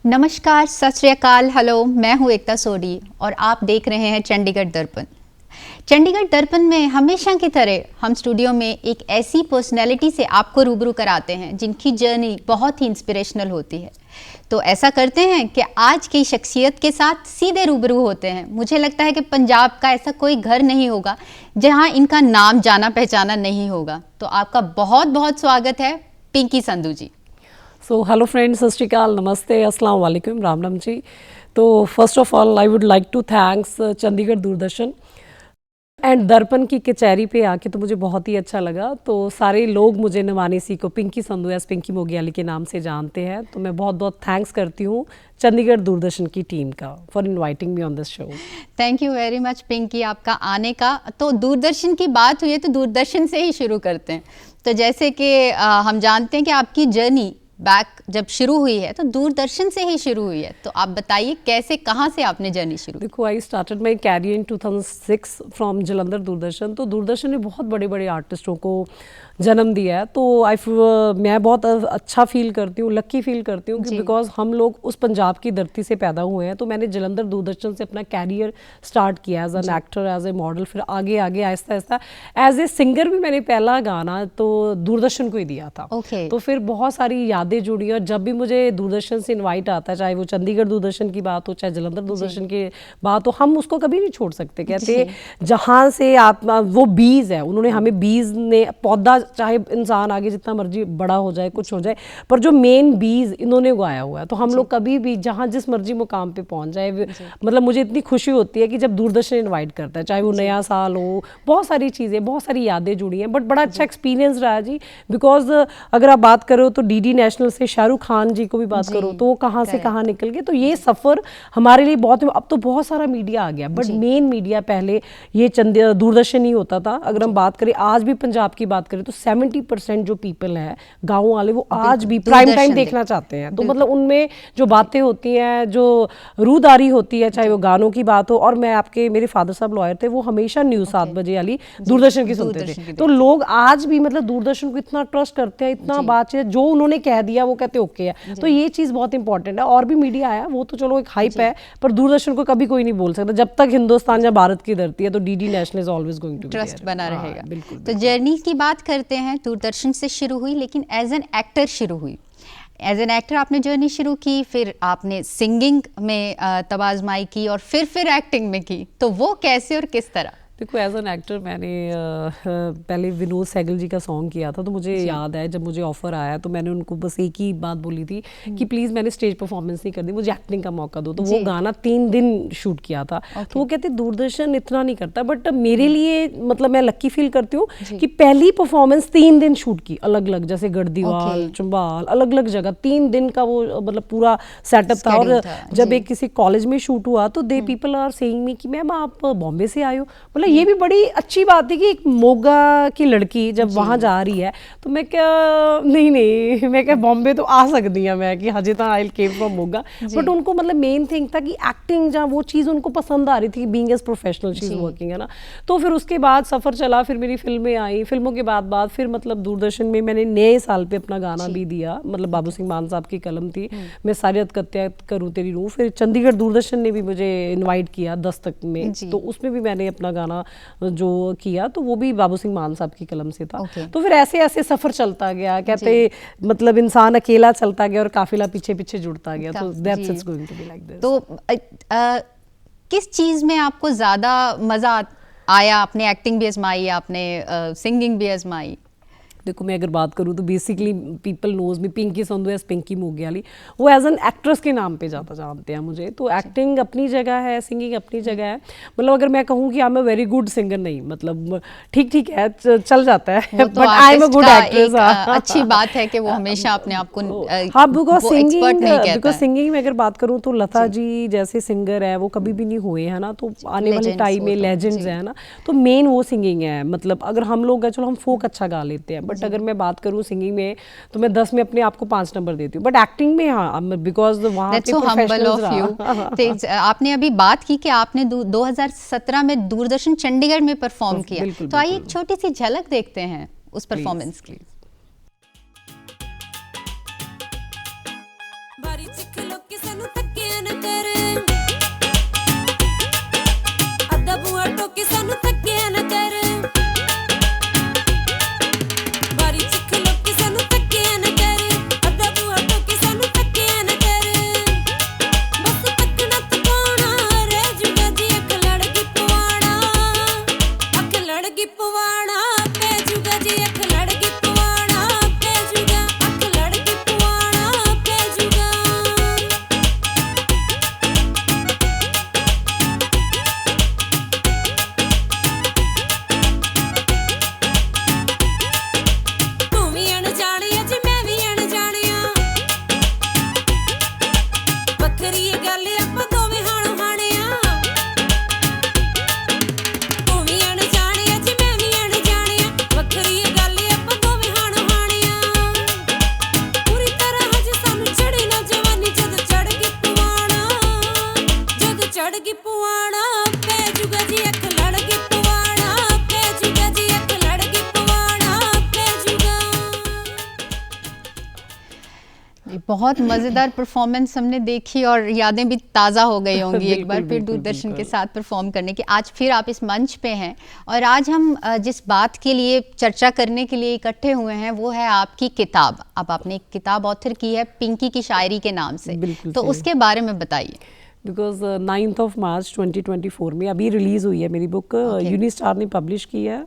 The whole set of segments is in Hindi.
नमस्कार, सत श्री अकाल, हेलो। मैं हूँ एकता सोडी और आप देख रहे हैं चंडीगढ़ दर्पण। चंडीगढ़ दर्पण में हमेशा की तरह हम स्टूडियो में एक ऐसी पर्सनैलिटी से आपको रूबरू कराते हैं जिनकी जर्नी बहुत ही इंस्पिरेशनल होती है। तो ऐसा करते हैं कि आज की शख्सियत के साथ सीधे रूबरू होते हैं। मुझे लगता है कि पंजाब का ऐसा कोई घर नहीं होगा जहाँ इनका नाम जाना पहचाना नहीं होगा। तो आपका बहुत बहुत स्वागत है पिंकी संधू जी। सो हेलो फ्रेंड्स, सत श्री अकाल, नमस्ते, अस्सलाम वालेकुम, राम राम जी। तो first of all I would like to thanks Chandigarh Doordarshan and Darpan की कचहरी पे आके तो मुझे बहुत ही अच्छा लगा। तो सारे लोग मुझे नवानीसी को पिंकी संधू एस पिंकी मोगियाली के नाम से जानते हैं, तो मैं बहुत बहुत थैंक्स करती हूँ चंडीगढ़ दूरदर्शन की टीम का for inviting me on this show. Thank you very much Pinki आपका आने का। तो दूरदर्शन की बात हुई है तो दूरदर्शन से ही शुरू करते हैं। तो जैसे कि हम जानते हैं कि आपकी जर्नी बैक जब शुरू हुई है तो दूरदर्शन से ही शुरू हुई है। तो आप बताइए कैसे, कहाँ से आपने जर्नी शुरू? देखो, I started my career in 2006 from Jalandhar Doordarshan. तो दूरदर्शन ने बहुत बड़े बड़े आर्टिस्टों को जन्म दिया है। तो मैं बहुत अच्छा फील करती हूँ, लक्की फील करती हूँ कि बिकॉज हम लोग उस पंजाब की धरती से पैदा हुए हैं। तो मैंने जलंधर दूरदर्शन से अपना कैरियर स्टार्ट किया as an actor, as a model, फिर आगे आगे Aahista Aahista as a singer भी मैंने पहला गाना तो दूरदर्शन को ही दिया था। तो फिर बहुत सारी यादें जुड़ी और जब भी मुझे दूरदर्शन से इन्वाइट आता है, चाहे वो चंडीगढ़ दूरदर्शन की बात हो चाहे जलंधर दूरदर्शन की बात हो, हम उसको कभी नहीं छोड़ सकते। कहते जहाँ से आप, वो बीज है, उन्होंने हमें बीज ने पौधा, चाहे इंसान आगे जितना मर्जी बड़ा हो जाए, कुछ हो जाए, पर जो मेन बीज इन्होंने उगाया हुआ है। तो हम लोग कभी भी जहाँ जिस मर्जी मुकाम पे पहुंच जाए, मतलब मुझे इतनी खुशी होती है कि जब दूरदर्शन इनवाइट करता है, चाहे वो नया साल हो, बहुत सारी चीज़ें, बहुत सारी यादें जुड़ी हैं। बट बड़ा अच्छा एक्सपीरियंस रहा जी, बिकॉज अगर आप बात करो तो डीडी नेशनल से शाहरुख खान जी को भी बात करो तो वो कहाँ से कहाँ निकल गए। तो ये सफ़र हमारे लिए बहुत, अब तो बहुत सारा मीडिया आ गया, बट मेन मीडिया पहले ये दूरदर्शन ही होता था। अगर हम बात करें, आज भी पंजाब की बात करें तो 70% जो पीपल है गाँव वाले, वो आज भी प्राइम टाइम देखना चाहते हैं। तो मतलब उनमें जो बातें होती हैं, जो रूदारी होती है, चाहे वो गानों की बात हो, और मैं आपके, मेरे फादर साहब लॉयर थे, वो हमेशा न्यूज़ 7 बजे वाली दूरदर्शन की सुनते थे। तो लोग आज भी मतलब दूरदर्शन को इतना ट्रस्ट करते हैं, इतना बातचीत, जो उन्होंने कह दिया वो कहते ओके है। तो ये चीज़ बहुत इंपॉर्टेंट है। और भी मीडिया आया, वो तो चलो एक हाइप है, पर दूरदर्शन को कभी कोई नहीं बोल सकता। जब तक हिंदुस्तान या भारत की धरती है तो DD national is always going to trust बना रहेगा। बिल्कुल। तो जर्नी की बात करते हैं, दूरदर्शन से शुरू हुई, लेकिन एज एन एक्टर शुरू हुई। एज एन एक्टर आपने जर्नी शुरू की, फिर आपने सिंगिंग में तबाज़माई की और फिर एक्टिंग में की। तो वो कैसे और किस तरह? देखो, एज एन एक्टर मैंने पहले विनोद सहगल जी का सॉन्ग किया था। तो मुझे याद है जब मुझे ऑफर आया तो मैंने उनको बस एक ही बात बोली थी कि प्लीज़ मैंने स्टेज परफॉर्मेंस नहीं करनी, मुझे एक्टिंग का मौका दो। तो वो गाना 3 दिन शूट किया था। तो वो कहते दूरदर्शन इतना नहीं करता, बट मेरे लिए मतलब मैं लक्की फील करती हूँ कि पहली परफॉर्मेंस 3 दिन शूट की, अलग अलग, जैसे गढ़दीवाल, चंबाल, अलग अलग जगह 3 दिन का वो मतलब पूरा सेटअप था। और जब एक किसी कॉलेज में शूट हुआ तो they people are saying me कि मैम आप बॉम्बे से आए हो। ये भी बड़ी अच्छी बात है कि एक मोगा की लड़की जब वहाँ जा रही है, तो मैं क्या, नहीं मैं क्या बॉम्बे तो आ सकती है मैं, कि हजे तो आई केम फ्रॉम मोगा। बट उनको मतलब मेन थिंग था कि एक्टिंग, जहाँ वो चीज़ उनको पसंद आ रही थी, being as professional she is working, है ना। तो फिर उसके बाद सफ़र चला, फिर मेरी फिल्में आई, फिल्मों के बाद फिर मतलब दूरदर्शन में मैंने नए साल पे अपना गाना भी दिया, मतलब बाबू सिंह मान साहब की कलम थी, मैं सारी हत्या करूँ तेरी रूह। फिर चंडीगढ़ दूरदर्शन ने भी मुझे इन्वाइट किया दस्तक में, तो उसमें भी मैंने अपना गाना जो किया, तो वो भी बाबू सिंह मान साहब की कलम से था। तो फिर ऐसे ऐसे सफर चलता गया, कहते मतलब इंसान अकेला चलता गया और काफिला पीछे पीछे जुड़ता गया। तो that's it's going to be like this. तो किस चीज में आपको ज्यादा मजा आया? आपने एक्टिंग भी आजमाई, आपने सिंगिंग भी आजमाई? देखो, मैं अगर बात करूँ तो basically people knows me Pinky Sandhu as Pinky Mogiyali, वो एज एन एक्ट्रेस के नाम पे ज़्यादा जानते हैं मुझे। तो एक्टिंग अपनी जगह है, सिंगिंग अपनी जगह है। मतलब अगर मैं कहूँ कि I am a very good singer, नहीं, मतलब ठीक है, चल जाता है, but I am a good actress. अच्छी बात है कि वो हमेशा अपने आप को, हाँ, बिकॉज सिंगिंग में अगर बात करूँ तो लता जी जैसे सिंगर है वो कभी भी नहीं हुए, है ना। तो आने वाले टाइम में लेजेंड्स है ना। तो मेन वो सिंगिंग है। मतलब अगर हम लोग, चलो हम फोक अच्छा गा लेते हैं, बट अगर मैं बात करूँ सिंगिंग में तो मैं 10 में अपने आप को 5 नंबर देती हूँ। बट एक्टिंग में हाँ, बिकॉज वहाँ पे प्रोफेशनल्स रहा। आपने अभी बात की कि आपने 2017 में दूरदर्शन चंडीगढ़ में परफॉर्म किया, तो आइए एक छोटी सी झलक देखते हैं उस परफॉर्मेंस की। ਬਾਰੀ ਚਿੱਖ ਲੋ ਕਿਸੇ ਨੂੰ ਥੱਕਿਆ ਨਾ ਕਰ ਅੱਧਾ ਬੂਆ ਟੋਕੇ ਸਾਨੂੰ ਥੱਕਿਆ ਨਾ ਕਰ ਬਾਰੀ ਚਿੱਖ ਲੋ ਕਿਸੇ ਨੂੰ ਥੱਕਿਆ ਨਾ ਕਰ ਅੱਧਾ ਬੂਆ ਟੋਕੇ ਸਾਨੂੰ ਥੱਕਿਆ ਨਾ ਕਰ ਬਸ ਤੱਕਣਾ ਤਕਾਉਣਾ ਰਹਿ ਜੂਗਾ ਜੀ ਅੱਖ ਲੜ ਗਈ ਪਵਾੜਾ ਪੈ ਜੂਗਾ ਜੀ ਅੱਖ ਲੜ ਗਈ ਪਵਾੜਾ ਪੈ ਜੂਗਾ ਅੱਖ ਲੜ ਗਈ ਪਵਾੜਾ ਪੈ ਜੂਗਾ ਤੂੰ ਵੀ ਅਣਜਾਣਿਆ ਜੀ ਮੈਂ ਵੀ ਅਣਜਾਣਿਆ ਵੱਖਰੀ ਇਹ ਗੱਲ ਆਪਾਂ ਦੋਵੇਂ ਹਾਣੋ ਹਾਣਿਆ ਤੂੰ ਵੀ ਅਣਜਾਣਿਆ ਜੀ ਮੈਂ ਵੀ ਅਣਜਾਣਿਆ ਵੱਖਰੀ ਇਹ ਗੱਲ ਆਪਾਂ ਦੋਵੇਂ ਹਾਣੋ ਹਾਣਿਆ ਪੂਰੀ ਤਰ੍ਹਾਂ ਹਜੇ ਸਾਨੂੰ ਚੜੀ ਨਾ ਜਵਾਨੀ ਜਦੋਂ ਚੜ ਗਈ ਪੁਆਣਾ ਪੈ ਜੂਗਾ ਜੀ ਅੱਖ ਲੜ ਗਈ ਪੁਆਣਾ ਪੈ ਜੂਗਾ ਜੀ ਅੱਖ ਲੜ ਗਈ ਪੁਆਣਾ ਪੈ ਜੂਗਾ ये बहुत मज़ेदार परफॉर्मेंस हमने देखी और यादें भी ताज़ा हो गई होंगी एक बार बिल्कुल, फिर बिल्कुल, दूरदर्शन के बिल्कुल। साथ परफॉर्म करने की। आज फिर आप इस मंच पे हैं और आज हम जिस बात के लिए चर्चा करने के लिए इकट्ठे हुए हैं वो है आपकी किताब। अब आपने एक किताब ऑथर की है पिंकी की शायरी के नाम से, बिल्कुल तो सही। उसके बारे में बताइए। बिकॉज 9th ऑफ मार्च 2024 में अभी रिलीज़ हुई है मेरी बुक, Okay. यूनिस्टार ने पब्लिश की है।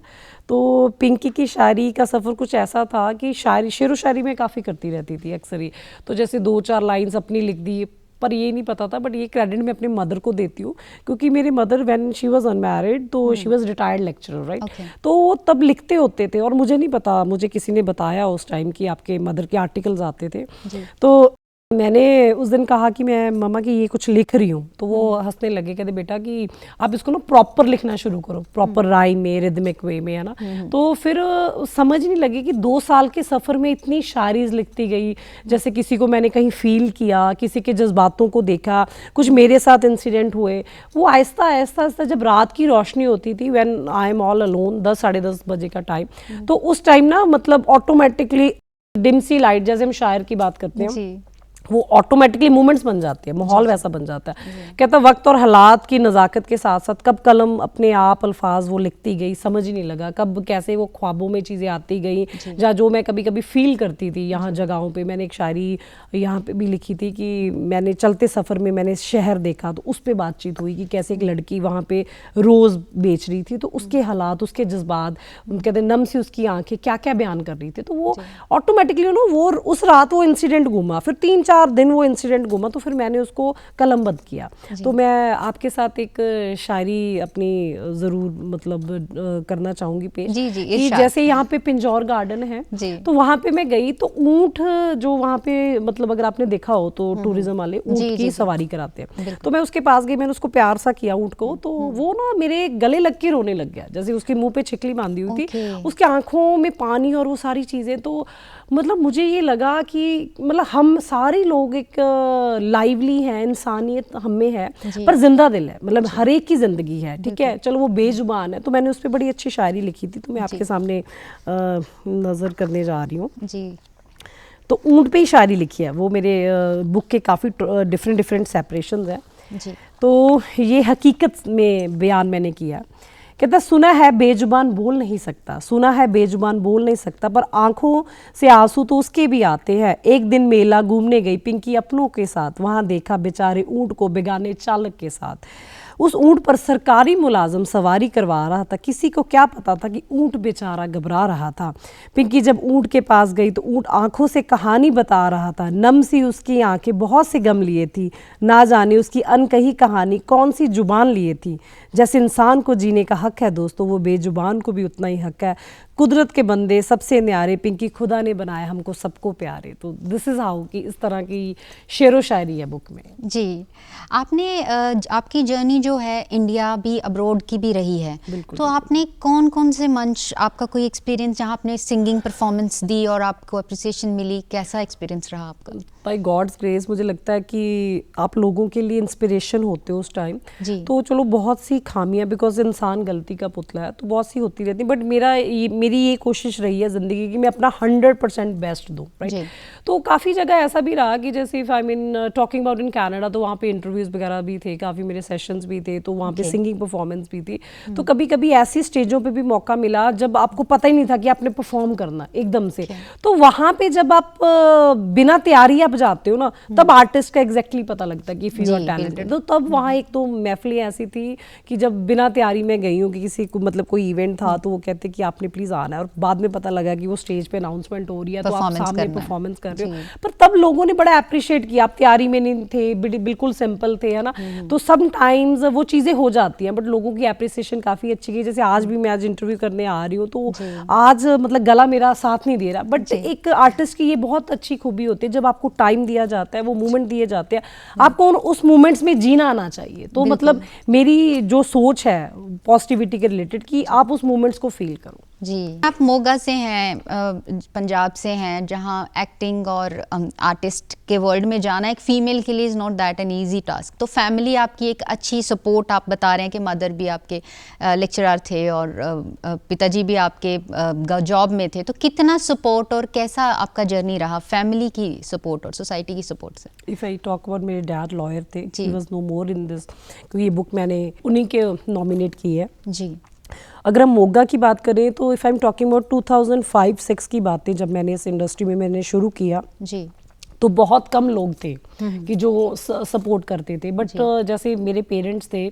तो पिंकी की शायरी का सफ़र कुछ ऐसा था कि शेर व शायरी में काफ़ी करती रहती थी अक्सर ही, तो जैसे 2-4 लाइंस अपनी लिख दी, पर ये नहीं पता था, बट ये क्रेडिट मैं अपनी मदर को देती हूँ क्योंकि मेरी mother when she was unmarried तो she was retired lecturer right, Okay. तो वो तब लिखते होते थे और मुझे नहीं पता, मुझे किसी ने बताया उस टाइम कि आपके मदर के आर्टिकल्स आते थे। जी। तो मैंने उस दिन कहा कि मैं मम्मा कि ये कुछ लिख रही हूँ, तो वो हंसने लगे, कहते बेटा कि आप इसको ना प्रॉपर लिखना शुरू करो, प्रॉपर राइम में, रिदमिक वे में, है ना। तो फिर समझ नहीं लगी कि 2 साल के सफ़र में इतनी शायरीज लिखती गई, जैसे किसी को मैंने कहीं फील किया, किसी के जज्बातों को देखा, कुछ मेरे साथ इंसिडेंट हुए, वो आहिस्ता आहिस्ता जब रात की रोशनी होती थी, when I am all alone, 10 साढ़े 10 बजे का टाइम, तो उस टाइम ना मतलब ऑटोमेटिकली डिम सी लाइट, जैसे हम शायर की बात करते हैं, जी। वो ऑटोमेटिकली मूवमेंट्स बन जाते हैं, माहौल वैसा बन जाता है। कहता वक्त और हालात की नज़ाकत के साथ साथ कब कलम अपने आप अल्फाज वो लिखती गई, समझ ही नहीं लगा कब कैसे वो ख्वाबों में चीज़ें आती गई, जहाँ जो मैं कभी कभी फील करती थी यहाँ जगहों पे। मैंने एक शायरी यहाँ पे भी लिखी थी कि मैंने चलते सफ़र में मैंने शहर देखा, तो उस पर बातचीत हुई कि कैसे एक लड़की वहाँ पे रोज़ बेच रही थी, तो उसके हालात, उसके जज्बात, कहते नम सी उसकी आंखें क्या क्या बयान कर रही थी, तो वो ऑटोमेटिकली वो उस रात वो इंसिडेंट घूमा, फिर 3-4 दिन वो इंसिडेंट घूमा, तो फिर मैंने उसको कलमबंद किया। तो मैं आपके साथ एक शायरी अपनी ज़रूर मतलब करना चाहूँगी पेश। जी, जी, कि इरशाद। जैसे यहाँ पे पिंजौर गार्डन है, जी। तो वहाँ पे मैं गई तो ऊँट जो वहाँ पे मतलब अगर आपने देखा हो तो टूरिज्म वाले ऊँट जी, की जी। सवारी कराते हैं, तो मैं उसके पास गई, मैंने उसको प्यार सा किया ऊँट को, तो वो ना मेरे गले लग के रोने लग गया, जैसे उसके मुंह पे छिकली बांधी हुई थी, Okay. उसके आंखों में पानी और वो सारी चीज़ें, तो मतलब मुझे ये लगा कि मतलब हम सारे लोग एक लाइवली हैं, इंसानियत हम में है, जी। पर जिंदा दिल है, मतलब हर एक की ज़िंदगी है, ठीक है, चलो वो बेजुबान है, तो मैंने उस पर बड़ी अच्छी शायरी लिखी थी, तो मैं आपके सामने नज़र करने जा रही हूँ। जी। तो ऊँट पे ही शायरी लिखी है, वो मेरे बुक के काफ़ी डिफरेंट सेपरेशंस हैं। जी। तो ये हकीकत में बयान मैंने किया। कहता सुना है बेजुबान बोल नहीं सकता, सुना है बेजुबान बोल नहीं सकता, पर आंखों से आंसू तो उसके भी आते हैं। एक दिन मेला घूमने गई पिंकी अपनों के साथ, वहाँ देखा बेचारे ऊँट को बेगाने चालक के साथ। उस ऊँट पर सरकारी मुलाजिम सवारी करवा रहा था, किसी को क्या पता था कि ऊँट बेचारा घबरा रहा था। पिंकी जब ऊँट के पास गई तो ऊँट आंखों से कहानी बता रहा था, नम सी उसकी आंखें बहुत से गम लिए थी, ना जाने उसकी अनकही कहानी कौन सी जुबान लिए थी। जैसे इंसान को जीने का हक है दोस्तों, वो बेजुबान को भी उतना ही हक है। कुदरत के बंदे सबसे न्यारे, पिंकी खुदा ने बनाया हमको सबको प्यारे। तो दिस इज़ हाउ कि इस तरह की शेरो शायरी है बुक में। जी। आपने आपकी जर्नी जो है इंडिया भी अब्रॉड की भी रही है, तो आपने कौन कौन से मंच, आपका कोई एक्सपीरियंस जहाँ आपने सिंगिंग परफॉर्मेंस दी और आपको अप्रिसिएशन मिली, कैसा एक्सपीरियंस रहा आपका? बाय गॉड्स ग्रेस मुझे लगता है कि आप लोगों के लिए इंस्पिरेशन होते हो उस टाइम। जी। तो चलो बहुत सी खामियां, बिकॉज इंसान गलती का पुतला है, तो बहुत सी होती रहती, बट मेरी मेरी ये कोशिश रही है ज़िंदगी की मैं अपना 100% बेस्ट दूँ, जी। राइट। तो काफ़ी जगह ऐसा भी रहा कि जैसे if I mean talking about in Canada, तो वहाँ पे इंटरव्यूज़ वगैरह भी थे, काफ़ी मेरे सेशंस भी थे, तो वहाँ पे Okay. सिंगिंग परफॉर्मेंस भी थी। तो कभी कभी ऐसी स्टेजों पे भी मौका मिला जब आपको पता ही नहीं था कि आपने परफॉर्म करना एकदम से। तो वहाँ पे जब आप बिना तैयारी आप जाते हो ना, तब आर्टिस्ट का एग्जैक्टली पता लगता है कि if you R G, talented. तो तब वहाँ एक तो महफिलें ऐसी थी कि जब बिना तैयारी में गई हूँ कि किसी को मतलब कोई इवेंट था, तो वो कहते कि आपने प्लीज आना है, और बाद में पता लगा कि वो स्टेज पे अनाउंसमेंट हो रही है, तो आप Performance सामने करना है। परफॉर्मेंस कर रहे हो। जी। पर तब लोगों ने बड़ा अप्रिशिएट किया, आप तैयारी में नहीं थे, बिल्कुल सिंपल थे, है ना। तो सम टाइम्स वो चीज़ें हो जाती हैं, बट लोगों की अप्रिसिएशन काफ़ी अच्छी की। जैसे आज भी मैं आज इंटरव्यू करने आ रही हूँ, तो आज मतलब गला मेरा साथ नहीं दे रहा, बट एक आर्टिस्ट की ये बहुत अच्छी खूबी होती है, जब आपको टाइम दिया जाता है, वो मोमेंट दिए जाते हैं, आपको उस मोमेंट्स में जीना आना चाहिए। तो मतलब मेरी जो सोच है पॉजिटिविटी के रिलेटेड कि आप उस मोमेंट्स को फील करो। जी, आप मोगा से हैं, पंजाब से हैं, जहाँ एक्टिंग और आर्टिस्ट के वर्ल्ड में जाना एक फ़ीमेल के लिए is not that an easy task. तो फैमिली आपकी एक अच्छी सपोर्ट, आप बता रहे हैं कि मदर भी आपके लेक्चरर थे और पिताजी भी आपके जॉब में थे, तो कितना सपोर्ट और कैसा आपका जर्नी रहा फैमिली की सपोर्ट और सोसाइटी की सपोर्ट से? इफ़ आई टॉक अबाउट, मेरे डैड लॉयर थे, जी। He was no more in this, क्योंकि ये बुक मैंने उन्हीं के नॉमिनेट की है। जी। अगर हम मोगा की बात करें तो if I am talking about 2005-6 की बातें, जब मैंने इस इंडस्ट्री में मैंने शुरू किया, जी। तो बहुत कम लोग थे कि जो सपोर्ट करते थे। बट जैसे मेरे पेरेंट्स थे,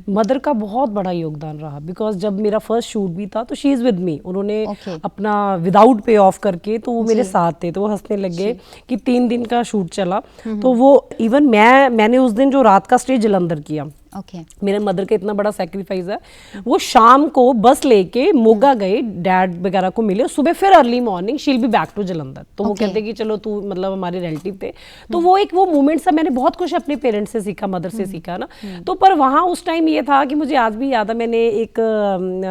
मदर का बहुत बड़ा योगदान रहा, बिकॉज जब मेरा फर्स्ट शूट भी था तो शी इज़ विद मी, उन्होंने Okay. अपना विदाउट पे ऑफ करके, तो वो मेरे साथ थे। तो वो हंसने लगे कि 3 दिन का शूट चला, तो वो इवन मैंने उस दिन जो रात का स्टे जलंधर किया, ओके। मेरे मदर का इतना बड़ा सेक्रीफाइस है, वो शाम को बस लेके मोगा गए, डैड वगैरह को मिले, सुबह फिर early morning she will be back to Jalandhar. तो वो Okay. कहते कि चलो तू, मतलब हमारे रिलेटिव थे, तो वो एक वो मोमेंट्स है, मैंने बहुत कुछ अपने पेरेंट्स से सीखा, मदर से सीखा ना। तो पर वहाँ उस टाइम ये था कि मुझे आज भी याद है, मैंने एक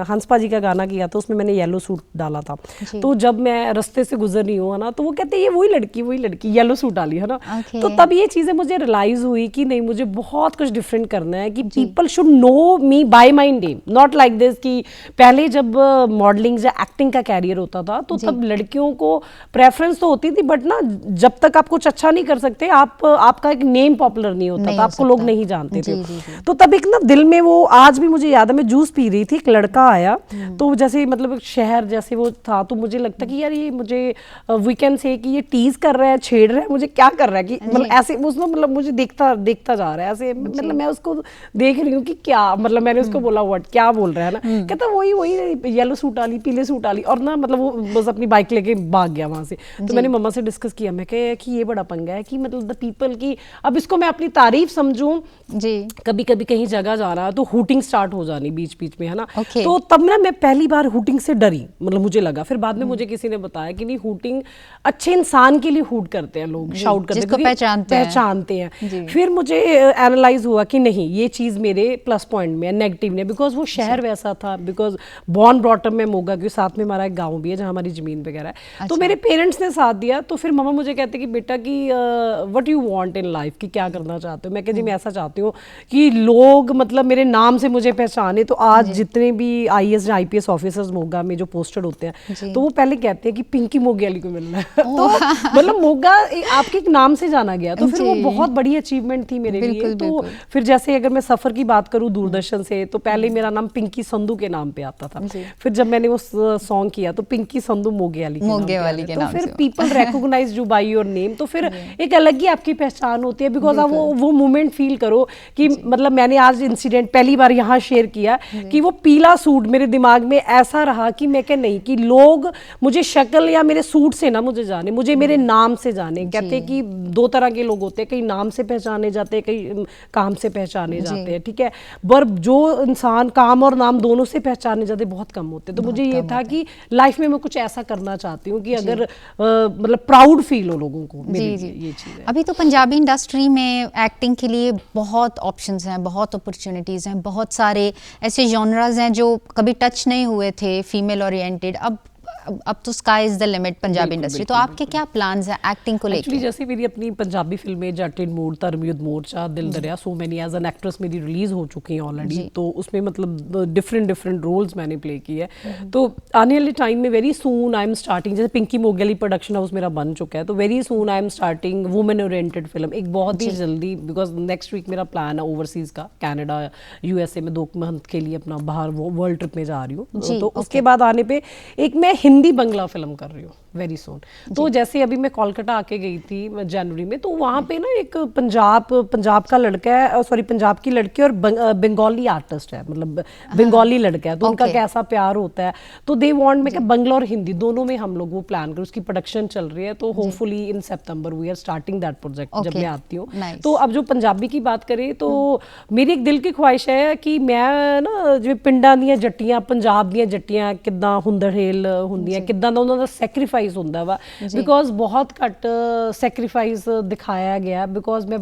हंसपा जी का गाना किया था, उसमें मैंने येलो सूट डाला था। तो जब मैं रास्ते से गुजर रही हूँ ना, तो वो कहते ये वही लड़की येलो सूट डाली है ना। Okay. तो तब ये चीज़ें मुझे रियलाइज हुई कि नहीं, मुझे बहुत कुछ डिफरेंट करना है, कि people should know me by my name, not like this. कि पहले जब मॉडलिंग या एक्टिंग का कैरियर होता था, तो तब लड़कियों को प्रेफरेंस तो होती थी, बट ना जब तक आप कुछ अच्छा नहीं कर सकते, आपका एक नेम पॉपुलर नहीं होता था, आपको लोग नहीं जानते थे। तो तब एक ना दिल में वो, आज भी मुझे याद है, मैं जूस पी रही थी, एक लड़का आया, तो जैसे मतलब शहर जैसे वो था, तो मुझे लगता कि यार ये मुझे वीकेंड से कि ये टीज कर रहा है, छेड़ रहा है, मुझे क्या कर रहा है, कि मतलब ऐसे उसमें, मतलब मुझे देखता जा रहा है ऐसे, मतलब मैं उसको देख रही हूँ कि क्या, मतलब मैंने उसको बोला व्हाट, क्या बोल रहा है ना। कहता वही येलो सूट वाली, पीले सूट वाली, और ना मतलब वो बस अपनी बाइक लेके भाग गया वहां से। तो मैंने मम्मा से डिस्कस किया, मैं कहा कि ये बड़ा पंगा है कि मतलब द पीपल की, अब इसको मैं अपनी तारीफ समझूं, जी। कभी कभी कहीं जगह जा रहा है तो हूटिंग स्टार्ट हो जानी बीच बीच में, है ना। Okay. तो तब ना मैं पहली बार हूटिंग से डरी, मतलब मुझे लगा, फिर बाद में मुझे किसी ने बताया कि नहीं, हूटिंग अच्छे इंसान के लिए हूट करते हैं लोग, शाउट करते हैं, जिसको पहचानते हैं। फिर मुझे एनालाइज हुआ कि नहीं, ये चीज़ मेरे प्लस पॉइंट में, नेगेटिव ने, बिकॉज वो शहर वैसा था, बिकॉज बॉर्न ब्रॉटअप में मोगा के साथ में हमारा एक गाँव भी है जहाँ हमारी ज़मीन वगैरह है। तो मेरे पेरेंट्स ने साथ दिया। तो फिर मम्मा मुझे कहते कि बेटा कि what you want in life, कि क्या करना चाहते हो। मैं कहती मैं ऐसा चाहती हूँ कि लोग मतलब मेरे नाम से मुझे पहचाने। तो आज जितने भी IAS या IPS ऑफिसर्स मोगा में जो पोस्टेड होते हैं, तो वो पहले कहते हैं कि पिंकी मोगेली को मिलना है। तो मतलब मोगा आपके एक नाम से जाना गया, तो फिर वो बहुत बड़ी अचीवमेंट थी मेरे लिए। तो फिर जैसे अगर मैं सफर की बात करूँ दूरदर्शन से, तो पहले मेरा नाम पिंकी संधू के नाम पे आता था, फिर जब मैंने वो सॉन्ग किया तो पिंकी संधू मोगेवाली के नाम पे, तो फिर people recognise you by your name. तो फिर एक अलग ही आपकी पहचान होती है, बिकॉज आप वो मोमेंट फील करो कि मतलब मैंने आज इंसिडेंट पहली बार यहाँ शेयर किया कि वो पीला सूट मेरे दिमाग में ऐसा रहा कि मैं कह नहीं, कि लोग मुझे शक्ल या मेरे सूट से ना मुझे जाने, मुझे मेरे नाम से जाने। कहते हैं कि 2 तरह के लोग होते हैं, कई नाम से पहचाने जाते हैं, कई काम से पहचाने जाते हैं, ठीक है। पर जो इंसान काम और नाम दोनों से पहचाने जाते बहुत कम होते। तो मुझे ये था कि लाइफ में मैं कुछ ऐसा करना चाहती हूँ कि अगर मतलब प्राउड फील हो लोगों को, मेरे लिए ये चीज़ है। अभी तो पंजाबी इंडस्ट्री में एक्टिंग के लिए बहुत ऑप्शंस हैं, बहुत अपॉर्चुनिटीज़ हैं, बहुत सारे ऐसे जॉनराज हैं जो कभी टच नहीं हुए थे फीमेल ओरिएंटेड, अब अब तो sky is the limit Punjabi बिल्कुल, इंडस्ट्री, तो बिल्कुल, आपके क्या प्लान्स हैं एक्टिंग को एक्चुअली लेके? जैसे मेरी अपनी पंजाबी फिल्में जट in mood, धर्मयुद्ध Morcha, Dil Dariya, so many as an actress मेरी रिलीज हो चुकी हैं ऑलरेडी, जी। तो उसमें मतलब डिफरेंट रोल्स मैंने प्ले किए हैं। तो आने वाले टाइम में very soon I am starting, जैसे पिंकी मोगली प्रोडक्शन हाउस मेरा बन चुका है, तो very soon I am starting women oriented film, एक बहुत ही जल्दी, बिकॉज नेक्स्ट वीक मेरा प्लान है ओवरसीज का, कनाडा यूएसए में 2 मंथ के लिए अपना बाहर वो वर्ल्ड ट्रिप में जा रही हूँ। जी, तो ओके। उसके बाद आने पे एक मैं हिंदी बंगला फिल्म कर रही हूँ वेरी सून। तो जैसे अभी मैं कोलकाता आके गई थी जनवरी में, तो वहाँ पे ना एक पंजाब का लड़का है, सॉरी पंजाब की लड़की और बंगाली आर्टिस्ट है, मतलब बंगाली लड़का है, तो उनका ओके। कैसा प्यार होता है, तो दे वांट में बंगला और हिंदी दोनों में हम लोग वो प्लान कर, उसकी प्रोडक्शन चल रही है, तो hopefully in September we are starting that project जब ओके, मैं आती हूँ। नाइस। तो अब जो पंजाबी की बात करें तो मेरी एक दिल की ख्वाहिश है कि मैं ना ਜਿਵੇਂ ਪਿੰਡਾਂ ਦੀਆਂ ਜੱਟੀਆਂ, ਪੰਜਾਬ ਦੀਆਂ ਜੱਟੀਆਂ ਕਿੱਦਾਂ ਹੁੰਦੜੇਲ ਹੁੰਦੀਆਂ, ਕਿੱਦਾਂ ਦਾ ਉਹਨਾਂ ਦਾ ਸੈਕਰੀਫਾਈਸ ਹੁੰਦਾ ਵਾ, ਬਿਕੋਜ਼ ਬਹੁਤ ਘੱਟ ਸੈਕਰੀਫਾਈਸ ਦਿਖਾਇਆ ਗਿਆ, ਬਿਕੋਜ਼ ਮੈਂ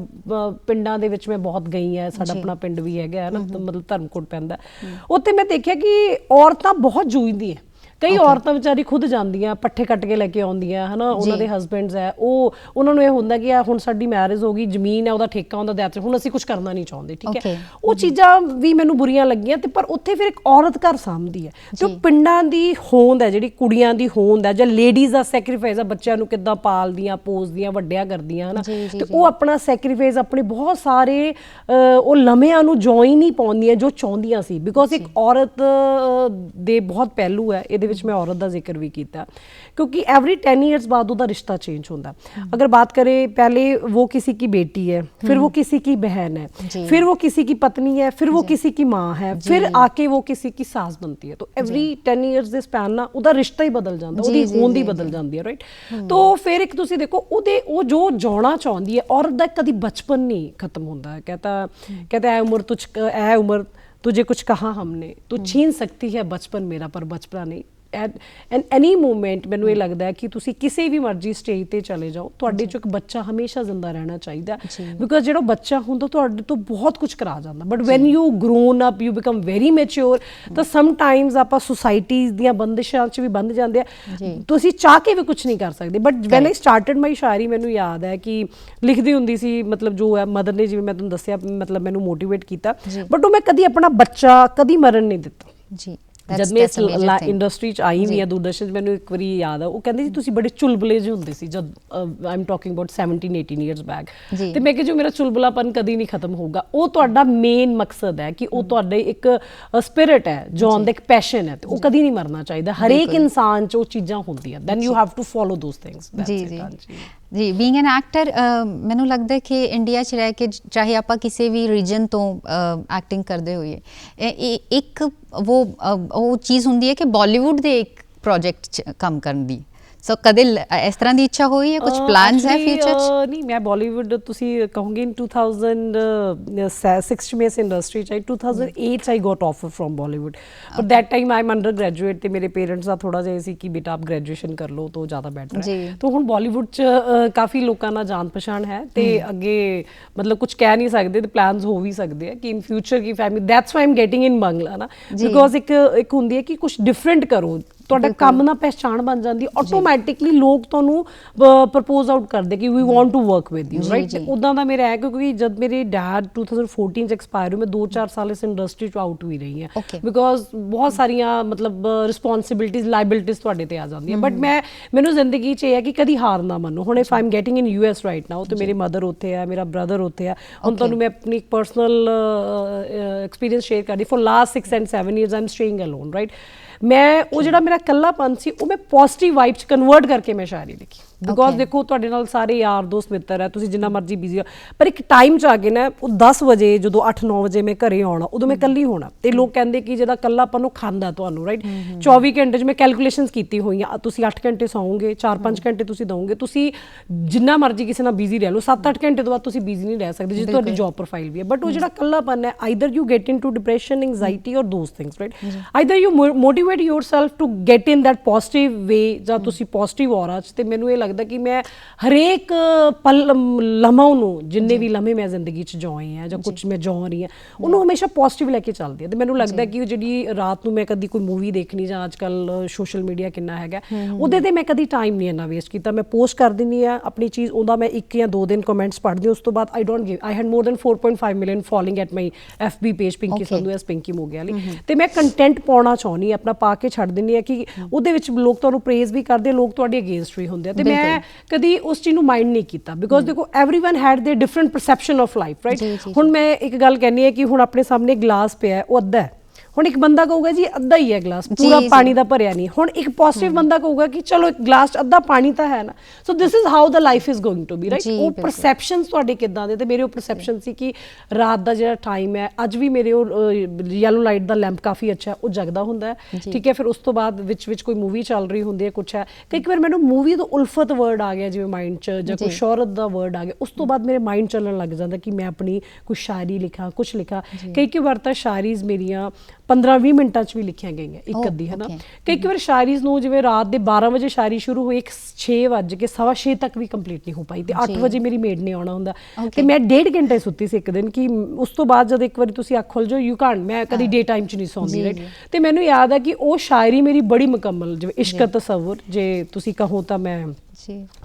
ਪਿੰਡਾਂ ਦੇ ਵਿੱਚ ਮੈਂ ਬਹੁਤ ਗਈ ਹਾਂ, ਸਾਡਾ ਆਪਣਾ ਪਿੰਡ ਵੀ ਹੈਗਾ ਹੈ ਨਾ, ਮਤਲਬ ਧਰਮਕੋਟ ਪੈਂਦਾ, ਉੱਥੇ ਮੈਂ ਦੇਖਿਆ ਕਿ ਔਰਤਾਂ ਬਹੁਤ ਜੂਝਦੀਆਂ, ਕਈ ਔਰਤਾਂ ਵਿਚਾਰੀ ਖੁਦ ਜਾਂਦੀਆਂ, ਪੱਠੇ ਕੱਟ ਕੇ ਲੈ ਕੇ ਆਉਂਦੀਆਂ ਹਨਾ, ਉਹਨਾਂ ਦੇ ਹਸਬੈਂਡਸ ਹੈ, ਉਹ ਉਹਨਾਂ ਨੂੰ ਇਹ ਹੁੰਦਾ ਕਿ ਹੁਣ ਸਾਡੀ ਮੈਰਿਜ ਹੋ ਗਈ, ਜ਼ਮੀਨ ਹੈ, ਉਹਦਾ ਠੇਕਾ ਹੁੰਦਾ, ਦੈਟਸ ਹੁਣ ਅਸੀਂ ਕੁਝ ਕਰਨਾ ਨਹੀਂ ਚਾਹੁੰਦੇ, ਠੀਕ ਹੈ। ਉਹ ਚੀਜ਼ਾਂ ਵੀ ਮੈਨੂੰ ਬੁਰੀਆਂ ਲੱਗੀਆਂ, ਤੇ ਪਰ ਉੱਥੇ ਫਿਰ ਇੱਕ ਔਰਤ ਘਰ ਸਾਂਭਦੀ ਹੈ, ਜੋ ਪਿੰਡਾਂ ਦੀ ਹੋਂਦ ਹੈ, ਜਿਹੜੀ ਕੁੜੀਆਂ ਦੀ ਹੋਂਦ ਹੈ, ਜਾਂ ਲੇਡੀਜ਼ ਦਾ ਸੈਕਰੀਫਾਈਸ ਹੈ, ਬੱਚਿਆਂ ਨੂੰ ਕਿੱਦਾਂ ਪਾਲਦੀਆਂ, ਪੋਸਦੀਆਂ, ਵੱਡਿਆਂ ਕਰਦੀਆਂ ਹਨਾ, ਤੇ ਉਹ ਆਪਣਾ ਸੈਕਰੀਫਾਈਸ ਆਪਣੇ ਬਹੁਤ ਸਾਰੇ ਉਹ ਲਮਿਆਂ ਨੂੰ ਜੋਇਨ ਨਹੀਂ ਪਾਉਂਦੀਆਂ ਜੋ ਚਾਹੁੰਦੀਆਂ ਸੀ, ਬਿਕੋਜ਼ ਇੱਕ ਔਰਤ ਦੇ ਬਹੁਤ ਪਹਿਲੂ ਹੈ ਇਹਦੇ ਵਿੱਚ, मैं औरत का जिक्र भी किया, क्योंकि एवरी 10 ईयर्स बाद उसका रिश्ता चेंज होता है। अगर बात करें पहले वो किसी की बेटी है, फिर वो किसी की बहन है, फिर वो किसी की पत्नी है, फिर वो किसी की माँ है, फिर आके वो किसी की सास बनती है, तो एवरी 10 ईयर्स के स्पैन ना उसका रिश्ता ही बदल जाता, उसकी होंद ही बदल जाती है, राइट। तो फिर एक तुसी देखो वो जो जाना चाहती है, औरत का कभी बचपन नहीं खत्म होता है, कहता है ऐ उम्र तुझे कुछ कहा हमने, तू छीन सकती है बचपन मेरा पर बचपना नहीं। ਐਂਡ ਐਨੀ ਮੂਮੈਂਟ ਮੈਨੂੰ ਇਹ ਲੱਗਦਾ ਹੈ ਕਿ ਤੁਸੀਂ ਕਿਸੇ ਵੀ ਮਰਜ਼ੀ ਸਟੇਜ ਤੇ ਚਲੇ ਜਾਓ, ਤੁਹਾਡੇ ਚੋਂ ਇੱਕ ਬੱਚਾ ਹਮੇਸ਼ਾ ਜ਼ਿੰਦਾ ਰਹਿਣਾ ਚਾਹੀਦਾ, ਬਿਕੋਜ਼ ਜਿਹੜਾ ਬੱਚਾ ਹੁੰਦਾ ਤੁਹਾਡੇ ਤੋਂ ਬਹੁਤ ਕੁਝ ਕਰਾ ਜਾਂਦਾ, but when you grown up you become very mature, ਤਾਂ ਸਮਟਾਈਮਸ ਆਪਾਂ ਸੁਸਾਇਟੀਜ਼ ਦੀਆਂ ਬੰਦਿਸ਼ਾਂ 'ਚ ਵੀ ਬੰਦ ਜਾਂਦੇ ਆ, ਤੁਸੀਂ ਚਾਹ ਕੇ ਵੀ ਕੁਝ ਨਹੀਂ ਕਰ ਸਕਦੇ। ਬਟ ਵੈਨ ਆਈ ਸਟਾਰਟਡ ਮਾਈ ਸ਼ਾਇਰੀ, ਮੈਨੂੰ ਯਾਦ ਹੈ ਕਿ ਲਿਖਦੀ ਹੁੰਦੀ ਸੀ, ਮਤਲਬ ਜੋ ਹੈ ਮਦਰ ਨੇ, ਜਿਵੇਂ ਮੈਂ ਤੁਹਾਨੂੰ ਦੱਸਿਆ, ਮਤਲਬ ਮੈਨੂੰ ਮੋਟੀਵੇਟ ਕੀਤਾ, ਬਟ ਉਹ ਮੈਂ ਕਦੀ ਆਪਣਾ ਬੱਚਾ ਕਦੀ ਮਰਨ ਨਹੀਂ ਦਿੱਤਾ। ਜੀ, ਜਦ ਮੈਂ ਇਸ ਇੰਡਸਟਰੀ 'ਚ ਆਈ ਵੀ ਆ ਦੂਰਦਰਸ਼ਨ 'ਚ, ਮੈਨੂੰ ਇੱਕ ਵਾਰੀ ਯਾਦ ਆ, ਉਹ ਕਹਿੰਦੇ ਸੀ ਤੁਸੀਂ ਬੜੇ ਚੁਲਬੁਲੇ ਜਿਹੇ ਹੁੰਦੇ ਸੀ, ਜਦ I am talking about 17-18 years back, ਤੇ ਮੈਂ ਕਿਹਾ ਜੋ ਮੇਰਾ ਚੁਲਬੁਲਾਪਨ ਕਦੀ ਨਹੀਂ ਖਤਮ ਹੋਊਗਾ, ਉਹ ਤੁਹਾਡਾ ਮੇਨ ਮਕਸਦ ਹੈ ਕਿ ਉਹ ਤੁਹਾਡੇ ਇੱਕ ਸਪਿਰਿਟ ਹੈ, ਜੌਨ ਦਾ ਇੱਕ ਪੈਸ਼ਨ ਹੈ, ਤੇ ਉਹ ਕਦੀ ਨਹੀਂ ਮਰਨਾ ਚਾਹੀਦਾ। ਹਰੇਕ ਇਨਸਾਨ 'ਚ ਉਹ ਚੀਜ਼ਾਂ ਹੁੰਦੀਆਂ, then you have to follow those things. ਜੀ ਬੀਇੰਗ ਐਨ ਐਕਟਰ, ਮੈਨੂੰ ਲੱਗਦਾ ਕਿ ਇੰਡੀਆ 'ਚ ਰਹਿ ਕੇ, ਚਾਹੇ ਆਪਾਂ ਕਿਸੇ ਵੀ ਰੀਜਨ ਤੋਂ ਐਕਟਿੰਗ ਕਰਦੇ ਹੋਈਏ, ਇੱਕ ਉਹ ਚੀਜ਼ ਹੁੰਦੀ ਹੈ ਕਿ ਬਾਲੀਵੁੱਡ ਦੇ ਇੱਕ ਪ੍ਰੋਜੈਕਟ 'ਚ ਕੰਮ ਕਰਨ ਦੀ, ਸੋ ਕਦੇ ਇਸ ਤਰ੍ਹਾਂ ਦੀ ਇੱਛਾ ਹੋਈ ਹੈ, ਕੁਝ ਪਲਾਨਸ ਹੈ ਫਿਊਚਰ 'ਚ? ਨਹੀਂ, ਮੈਂ ਬਾਲੀਵੁੱਡ ਤੁਸੀਂ ਕਹੋਗੇ ਇਨ 2006 ਚ ਮੈਂ ਇਸ ਇੰਡਸਟਰੀ 'ਚ ਆਈ, 2008 I got offer from Bollywood, but that time I am undergraduate, ਤੇ ਮੇਰੇ ਪੇਰੈਂਟਸ ਦਾ ਥੋੜਾ ਜਿਹਾ ਸੀ ਕਿ ਬੇਟਾ ਆਪ ਗ੍ਰੈਜੂਏਸ਼ਨ ਕਰ ਲਓ ਤਾਂ ਜ਼ਿਆਦਾ ਬੈਟਰ ਹੈ। ਤਾਂ ਹੁਣ ਬਾਲੀਵੁੱਡ 'ਚ ਕਾਫੀ ਲੋਕਾਂ ਨਾਲ ਜਾਣ ਪਛਾਣ ਹੈ, ਤੇ ਅੱਗੇ ਮਤਲਬ ਕੁਝ ਕਹਿ ਨਹੀਂ ਸਕਦੇ, ਤੇ ਪਲਾਨਸ ਹੋ ਵੀ ਸਕਦੇ ਆ ਕਿ ਇਨ ਫਿਊਚਰ ਕੀ family, that's why I am getting in bungalow ਨਾ, ਬਿਕੋਜ਼ ਇੱਕ ਹੁੰਦੀ ਹੈ ਕਿ ਕੁਝ ਡਿਫਰੈਂਟ ਕਰੋ, ਤੁਹਾਡਾ ਕੰਮ ਨਾਲ ਪਹਿਚਾਣ ਬਣ ਜਾਂਦੀ, ਆਟੋਮੈਟਿਕਲੀ ਲੋਕ ਤੁਹਾਨੂੰ ਪ੍ਰਪੋਜ਼ ਆਊਟ ਕਰਦੇ ਕਿ we want to work with you, right. ਉਦਾਂ ਦਾ ਮੇਰਾ ਹੈ, ਕਿਉਂਕਿ ਜਦ ਮੇਰੇ ਡੈਡ 2014 ਚ ਐਕਸਪਾਇਰ ਹੋਏ, ਮੈਂ 2-4 ਸਾਲ ਇਸ ਇੰਡਸਟਰੀ ਚ ਆਊਟ ਹੋਈ ਰਹੀ ਹਾਂ, ਬਿਕੋਜ਼ ਬਹੁਤ ਸਾਰੀਆਂ ਮਤਲਬ ਰਿਸਪੌਂਸਿਬਿਲਿਟੀਜ਼, ਲਾਇਬਿਲਿਟੀਜ਼ ਤੁਹਾਡੇ ਤੇ ਆ ਜਾਂਦੀਆਂ, ਬਟ ਮੈਨੂੰ ਜ਼ਿੰਦਗੀ 'ਚ ਇਹ ਹੈ ਕਿ ਕਦੀ ਹਾਰ ਨਾ ਮੰਨੋ। ਹੁਣ if I am getting in US right now, ਤੇ ਮੇਰੇ ਮਦਰ ਉੱਥੇ ਹੈ, ਮੇਰਾ ਬ੍ਰਦਰ ਉੱਥੇ ਹੈ, ਹੁਣ ਤੁਹਾਨੂੰ ਮੈਂ ਆਪਣੀ ਇੱਕ ਪਰਸਨਲ ਐਕਸਪੀਰੀਅੰਸ ਸ਼ੇਅਰ ਕਰਦੀ, for last 6 and 7 years I am staying alone, right. ਮੈਂ ਉਹ ਜਿਹੜਾ ਮੇਰਾ ਇਕੱਲਾਪਨ ਸੀ, ਉਹ ਮੈਂ ਪੋਜ਼ਿਟਿਵ ਵਾਈਬ 'ਚ ਕਨਵਰਟ ਕਰਕੇ ਮੈਂ ਸ਼ਾਇਰੀ ਲਿਖੀ, ਬਿਕੋਜ਼ ਦੇਖੋ ਤੁਹਾਡੇ ਨਾਲ ਸਾਰੇ ਯਾਰ ਦੋਸਤ ਮਿੱਤਰ ਹੈ, ਤੁਸੀਂ ਜਿੰਨਾ ਮਰਜ਼ੀ ਬਿਜ਼ੀ ਹੋ, ਪਰ ਇੱਕ ਟਾਈਮ 'ਚ ਆ ਕੇ ਨਾ, ਉਹ 10 ਵਜੇ ਜਦੋਂ 8-9 ਵਜੇ ਮੈਂ ਘਰੇ ਆਉਣਾ, ਉਦੋਂ ਮੈਂ ਇਕੱਲੀ ਹੋਣਾ, ਤੇ ਲੋਕ ਕਹਿੰਦੇ ਕਿ ਜਿਹੜਾ ਇਕੱਲਾਪਨ ਉਹ ਖਾਂਦਾ ਤੁਹਾਨੂੰ, ਰਾਈਟ। 24 ਘੰਟੇ 'ਚ ਮੈਂ ਕੈਲਕੂਲੇਸ਼ਨਸ ਕੀਤੀ ਹੋਈਆਂ, ਤੁਸੀਂ 8 ਘੰਟੇ ਸੌਂਗੇ, 4-5 ਘੰਟੇ ਤੁਸੀਂ ਦਓਗੇ, ਤੁਸੀਂ ਜਿੰਨਾ ਮਰਜ਼ੀ ਕਿਸੇ ਨਾਲ ਬਿਜ਼ੀ ਰਹਿ ਲਓ, 7-8 ਘੰਟੇ ਤੋਂ ਬਾਅਦ ਤੁਸੀਂ ਬਿਜ਼ੀ ਨਹੀਂ ਰਹਿ ਸਕਦੇ, ਜੇ ਤੁਹਾਡੀ ਜੌਬ ਪ੍ਰੋਫਾਈਲ ਵੀ ਹੈ, ਬਟ ਉਹ ਜਿਹੜਾ ਇਕੱਲਾਪਨ ਹੈ, either you get into depression, anxiety, or those things, right. Either you motivate motivate yourself to get in that positive way ਜਾਂ ਤੁਸੀਂ ਪੋਜ਼ਿਟਿਵ ਔਰਾ 'ਚ, ਤੇ ਮੈਨੂੰ ਇਹ ਲੱਗਦਾ ਕਿ ਮੈਂ ਹਰੇਕ ਪਲ ਲਮਹਾਂ ਨੂੰ, ਜਿੰਨੇ ਵੀ ਲਮਹੇ ਮੈਂ ਜ਼ਿੰਦਗੀ 'ਚ ਜਿਉਏ ਆ ਜਾਂ ਕੁਝ ਮੈਂ ਜਿਉ ਰਹੀ ਹਾਂ, ਉਹਨੂੰ ਹਮੇਸ਼ਾ ਪੋਜ਼ਿਟਿਵ ਲੈ ਕੇ ਚੱਲਦੀ ਹਾਂ। ਤੇ ਮੈਨੂੰ ਲੱਗਦਾ ਕਿ ਉਹ ਜਿਹੜੀ ਰਾਤ ਨੂੰ ਮੈਂ ਕਦੀ ਕੋਈ ਮੂਵੀ ਦੇਖਣੀ, ਜਾਂ ਅੱਜ ਕੱਲ੍ਹ ਸੋਸ਼ਲ ਮੀਡੀਆ ਕਿੰਨਾ ਹੈਗਾ, ਉਹਦੇ 'ਤੇ ਮੈਂ ਕਦੀ ਟਾਈਮ ਨਹੀਂ ਇੰਨਾ ਵੇਸਟ ਕੀਤਾ। ਮੈਂ ਪੋਸਟ ਕਰ ਦਿੰਦੀ ਹਾਂ ਆਪਣੀ ਚੀਜ਼, ਉਹਦਾ ਮੈਂ 1 ਜਾਂ 2 ਦਿਨ ਕਮੈਂਟਸ ਪੜ੍ਹਦੀ ਹਾਂ, ਉਸ ਤੋਂ ਬਾਅਦ I had more than 4.5 million following at my FB page Pinky Sandhu as Pinky Mogiyali. ਤੇ ਮੈਂ ਕੰਟੈਂਟ ਪਾਉਣਾ ਚਾਹੁੰਦੀ ਆਪਣਾ, ਪਾ ਕੇ ਛੱਡ ਦਿੰਦੀ ਹਾਂ ਕਿ ਉਹਦੇ ਵਿੱਚ ਲੋਕ ਤੁਹਾਨੂੰ ਪ੍ਰੇਜ਼ ਵੀ ਕਰਦੇ, ਲੋਕ ਤੁਹਾਡੇ ਅਗੇਂਸਟ ਵੀ ਹੁੰਦੇ ਆ, ਤੇ ਮੈਂ ਕਦੀ ਉਸ ਚੀਜ਼ ਨੂੰ ਮਾਈਂਡ ਨਹੀਂ ਕੀਤਾ, ਬਿਕੋਜ਼ ਦੇਖੋ everyone had their different perception of life, right. ਹੁਣ ਮੈਂ ਇੱਕ ਗੱਲ ਕਹਿੰਦੀ ਹੈ ਕਿ ਹੁਣ ਆਪਣੇ ਸਾਹਮਣੇ ਗਲਾਸ ਪਿਆ, ਉਹ ਅੱਧਾ ਹੈ, ਹੁਣ ਇੱਕ ਬੰਦਾ ਕਹੂਗਾ ਜੀ ਅੱਧਾ ਹੀ ਹੈ ਗਲਾਸ, ਪੂਰਾ ਪਾਣੀ ਦਾ ਭਰਿਆ ਨਹੀਂ। ਹੁਣ ਇੱਕ ਪੋਜ਼ਿਟਿਵ ਬੰਦਾ ਕਹੂਗਾ ਕਿ ਚਲੋ ਇੱਕ ਗਲਾਸ ਅੱਧਾ ਪਾਣੀ ਤਾਂ ਹੈ ਨਾ। So this is how the life is going to be, right. ਉਹ ਪਰਸੈਪਸ਼ਨਸ ਤੁਹਾਡੇ ਕਿੱਦਾਂ ਦੇ, ਤੇ ਮੇਰੇ ਉਹ ਪਰਸੈਪਸ਼ਨ ਸੀ ਕਿ ਰਾਤ ਦਾ ਜਿਹੜਾ ਟਾਈਮ ਹੈ, ਅੱਜ ਵੀ ਮੇਰੇ ਉਹ ਯੈਲੋ ਲਾਈਟ ਦਾ ਲੈਂਪ ਕਾਫੀ ਅੱਛਾ, ਉਹ ਜਗਦਾ ਹੁੰਦਾ ਹੈ, ਠੀਕ ਹੈ। ਫਿਰ ਉਸ ਤੋਂ ਬਾਅਦ ਵਿੱਚ ਕੋਈ ਮੂਵੀ ਚੱਲ ਰਹੀ ਹੁੰਦੀ ਹੈ, ਕੁਛ ਹੈ, ਕਈ ਵਾਰ ਮੈਨੂੰ ਮੂਵੀ ਤੋਂ ਉਲਫਤ ਵਰਡ ਆ ਗਿਆ ਜਿਵੇਂ ਮਾਈਂਡ 'ਚ, ਜਾਂ ਕੋਈ ਸ਼ੌਹਰਤ ਦਾ ਵਰਡ ਆ ਗਿਆ, ਉਸ ਤੋਂ ਬਾਅਦ ਮੇਰੇ ਮਾਈਂਡ ਚੱਲਣ ਲੱਗ ਜਾਂਦਾ ਕਿ ਮੈਂ ਆਪਣੀ ਕੁਛ ਸ਼ਾਇਰੀ ਲਿਖਾਂ, ਕੁਛ ਲਿਖਾਂ। ਕਈ ਵਾਰ ਤਾਂ ਸ਼ਾਇਰੀਜ਼ ਮੇਰੀਆਂ 15-20 ਮਿੰਟਾਂ 'ਚ ਵੀ ਲਿਖੀਆਂ ਗਈਆਂ ਇੱਕ ਅੱਧੀ, ਹੈ ਨਾ। ਕਈ ਵਾਰ ਸ਼ਾਇਰੀਜ਼ ਨੂੰ ਜਿਵੇਂ ਰਾਤ ਦੇ 12 ਵਜੇ ਸ਼ਾਇਰੀ ਸ਼ੁਰੂ ਹੋਈ, 6 ਵੱਜ ਕੇ 6:15 ਤੱਕ ਵੀ ਕੰਪਲੀਟ ਨਹੀਂ ਹੋ ਪਾਈ, ਤੇ 8 ਵਜੇ ਮੇਰੀ ਮੇਡ ਨੇ ਆਉਣਾ ਹੁੰਦਾ, ਤੇ ਮੈਂ 1.5 ਘੰਟੇ ਸੁੱਤੀ ਸੀ ਇੱਕ ਦਿਨ, ਕਿ ਉਸ ਤੋਂ ਬਾਅਦ ਜਦ ਇੱਕ ਵਾਰੀ ਤੁਸੀਂ ਅੱਖ ਖੁੱਲ ਜਾਓ, ਯੂ ਕਾਂਟ, ਮੈਂ ਕਦੀ ਡੇ ਟਾਈਮ 'ਚ ਨਹੀਂ ਸੌਂਦੀ, ਰਾਈਟ। ਤੇ ਮੈਨੂੰ ਯਾਦ ਹੈ ਕਿ ਉਹ ਸ਼ਾਇਰੀ ਮੇਰੀ ਬੜੀ ਮੁਕੰਮਲ, ਜਿਵੇਂ ਇਸ਼ਕ ਤਸਵੁਰ, ਜੇ ਤੁਸੀਂ ਕਹੋ ਤਾਂ ਮੈਂ